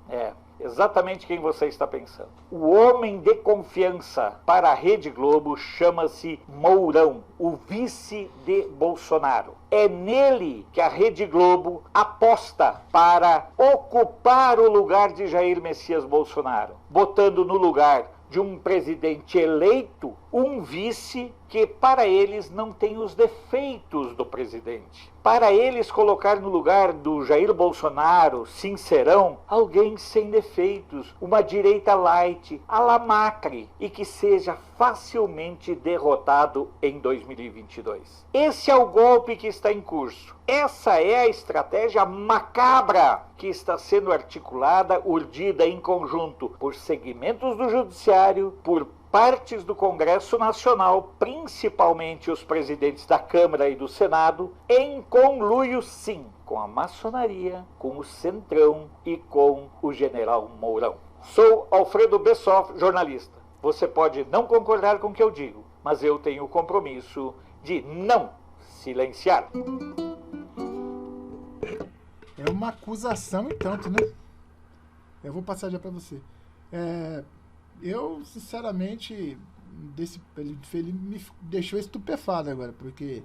Exatamente quem você está pensando. O homem de confiança para a Rede Globo chama-se Mourão, o vice de Bolsonaro. É nele que a Rede Globo aposta para ocupar o lugar de Jair Messias Bolsonaro, botando no lugar de um presidente eleito, um vice que para eles não tem os defeitos do presidente. Para eles colocar no lugar do Jair Bolsonaro, sincerão, alguém sem defeitos, uma direita light, a la Macri, e que seja facilmente derrotado em 2022. Esse é o golpe que está em curso. Essa é a estratégia macabra que está sendo articulada, urdida em conjunto por segmentos do judiciário, por partes do Congresso Nacional, principalmente os presidentes da Câmara e do Senado, em conluio, sim, com a maçonaria, com o Centrão e com o general Mourão. Sou Alfredo Bessoff, jornalista. Você pode não concordar com o que eu digo, mas eu tenho o compromisso de não silenciar. É uma acusação e tanto, né? Eu vou passar já para você. Eu, sinceramente, ele me deixou estupefado agora, porque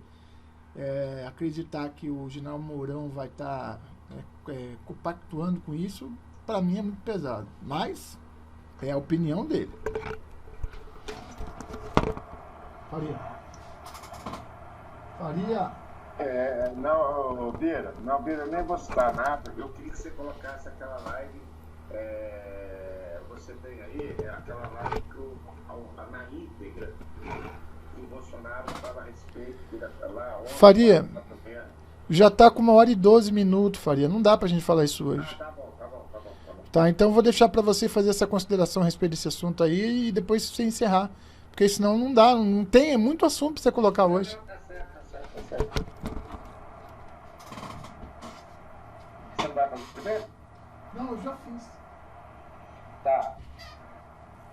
acreditar que o general Mourão vai estar compactuando com isso, para mim é muito pesado. Mas é a opinião dele. Faria. Não, Bira, eu nem vou citar nada. Eu queria que você colocasse aquela live. Você tem aí aquela live na íntegra que o Bolsonaro estava a respeito lá. Faria, já está com 1h12, Faria. Não dá pra gente falar isso hoje. Tá bom. Tá, então eu vou deixar para você fazer essa consideração a respeito desse assunto aí e depois você encerrar. Porque senão não dá, não tem, é muito assunto pra você colocar hoje. Tá certo. Você não vai fazer primeiro? Não, eu já fiz. Tá.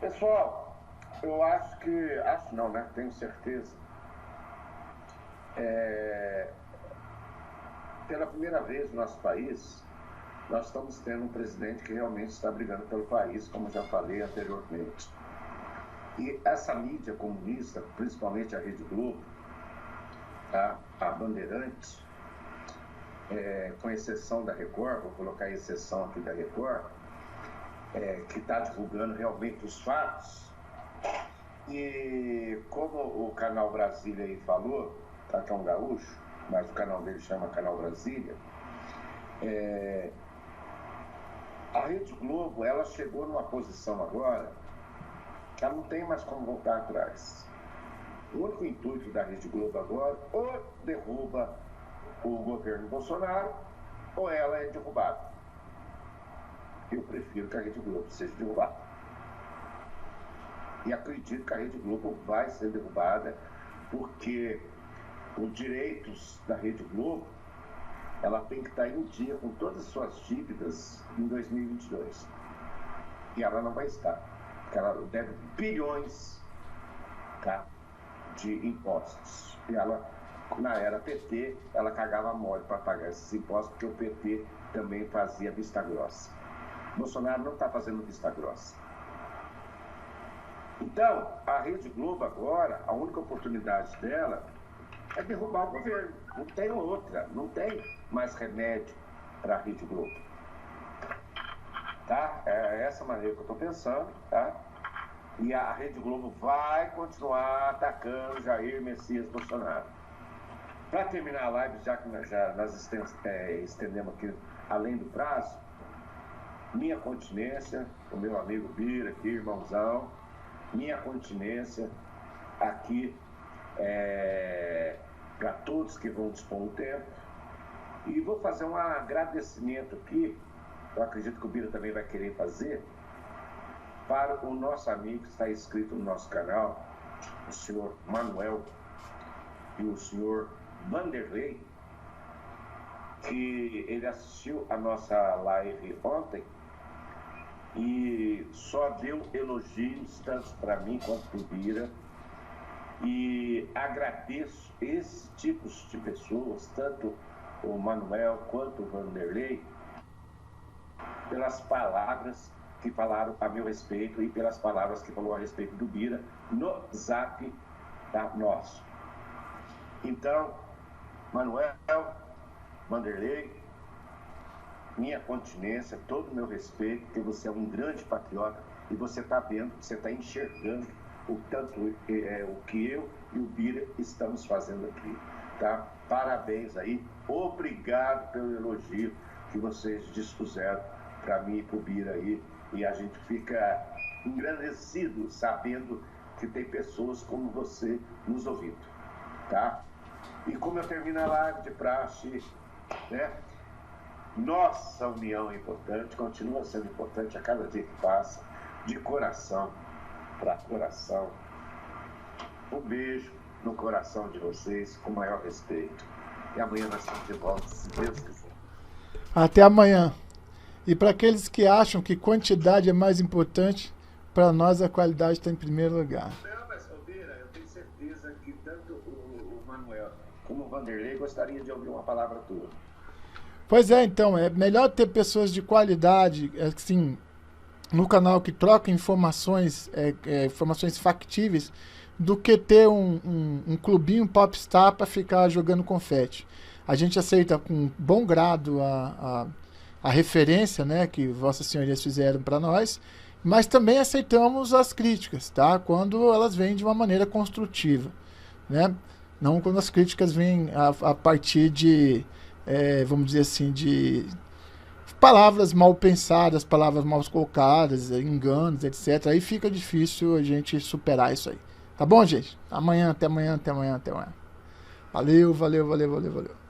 Pessoal, eu acho não, né? Tenho certeza. Pela primeira vez no nosso país, nós estamos tendo um presidente que realmente está brigando pelo país, como já falei anteriormente. E essa mídia comunista, principalmente a Rede Globo, a Bandeirantes, com exceção da Record, vou colocar a exceção aqui da Record, que está divulgando realmente os fatos. E como o Canal Brasília aí falou, que é um gaúcho, mas o canal dele chama Canal Brasília, a Rede Globo, ela chegou numa posição agora que ela não tem mais como voltar atrás. O único intuito da Rede Globo agora, ou derruba o governo Bolsonaro, ou ela é derrubada. Eu prefiro que a Rede Globo seja derrubada. E acredito que a Rede Globo vai ser derrubada, porque os direitos da Rede Globo, ela tem que estar em dia com todas as suas dívidas em 2022. E ela não vai estar, porque ela deve bilhões, de impostos. E ela, na era PT, ela cagava mole para pagar esses impostos, porque o PT também fazia vista grossa. Bolsonaro não está fazendo vista grossa. Então, a Rede Globo agora, a única oportunidade dela é derrubar o governo. Não tem outra, não tem mais remédio para a Rede Globo. Tá? É essa maneira que eu estou pensando, tá? E a Rede Globo vai continuar atacando Jair Messias Bolsonaro. Para terminar a live, já que nós estendemos aqui além do prazo, minha continência, o meu amigo Bira aqui, irmãozão, minha continência aqui para todos que vão dispor o tempo. E vou fazer um agradecimento aqui, eu acredito que o Bira também vai querer fazer, para o nosso amigo que está inscrito no nosso canal, o senhor Manuel e o senhor Vanderlei, que ele assistiu a nossa live ontem e só deu elogios, tanto para mim quanto para o Bira. E agradeço esses tipos de pessoas, tanto o Manuel quanto o Vanderlei, pelas palavras que falaram a meu respeito e pelas palavras que falou a respeito do Bira no zap nosso. Então, Manuel, Vanderlei, minha continência, todo o meu respeito, porque você é um grande patriota e você está vendo, você está enxergando o tanto o que eu e o Bira estamos fazendo aqui, tá? Parabéns aí, obrigado pelo elogio que vocês dispuseram para mim e para o Bira aí, e a gente fica engrandecido sabendo que tem pessoas como você nos ouvindo, tá? E como eu termino a live de praxe, né? Nossa união é importante, continua sendo importante a cada dia que passa, de coração para coração. Um beijo no coração de vocês, com o maior respeito. E amanhã nós estamos de volta, se Deus quiser. Até amanhã. E para aqueles que acham que quantidade é mais importante, para nós a qualidade está em primeiro lugar. Não, mas, Bira, eu tenho certeza que tanto o Manuel como o Vanderlei gostariam de ouvir uma palavra tua. Pois é, então, é melhor ter pessoas de qualidade, assim, no canal que trocam informações, informações factíveis, do que ter um clubinho popstar para ficar jogando confete. A gente aceita com bom grado a referência, né, que vossas senhorias fizeram para nós, mas também aceitamos as críticas, tá? Quando elas vêm de uma maneira construtiva, né? Não quando as críticas vêm a partir de, vamos dizer assim, de palavras mal pensadas, palavras mal colocadas, enganos, etc. Aí fica difícil a gente superar isso aí. Tá bom, gente? Amanhã, até amanhã, até amanhã, até amanhã. Valeu, valeu, valeu, valeu, valeu.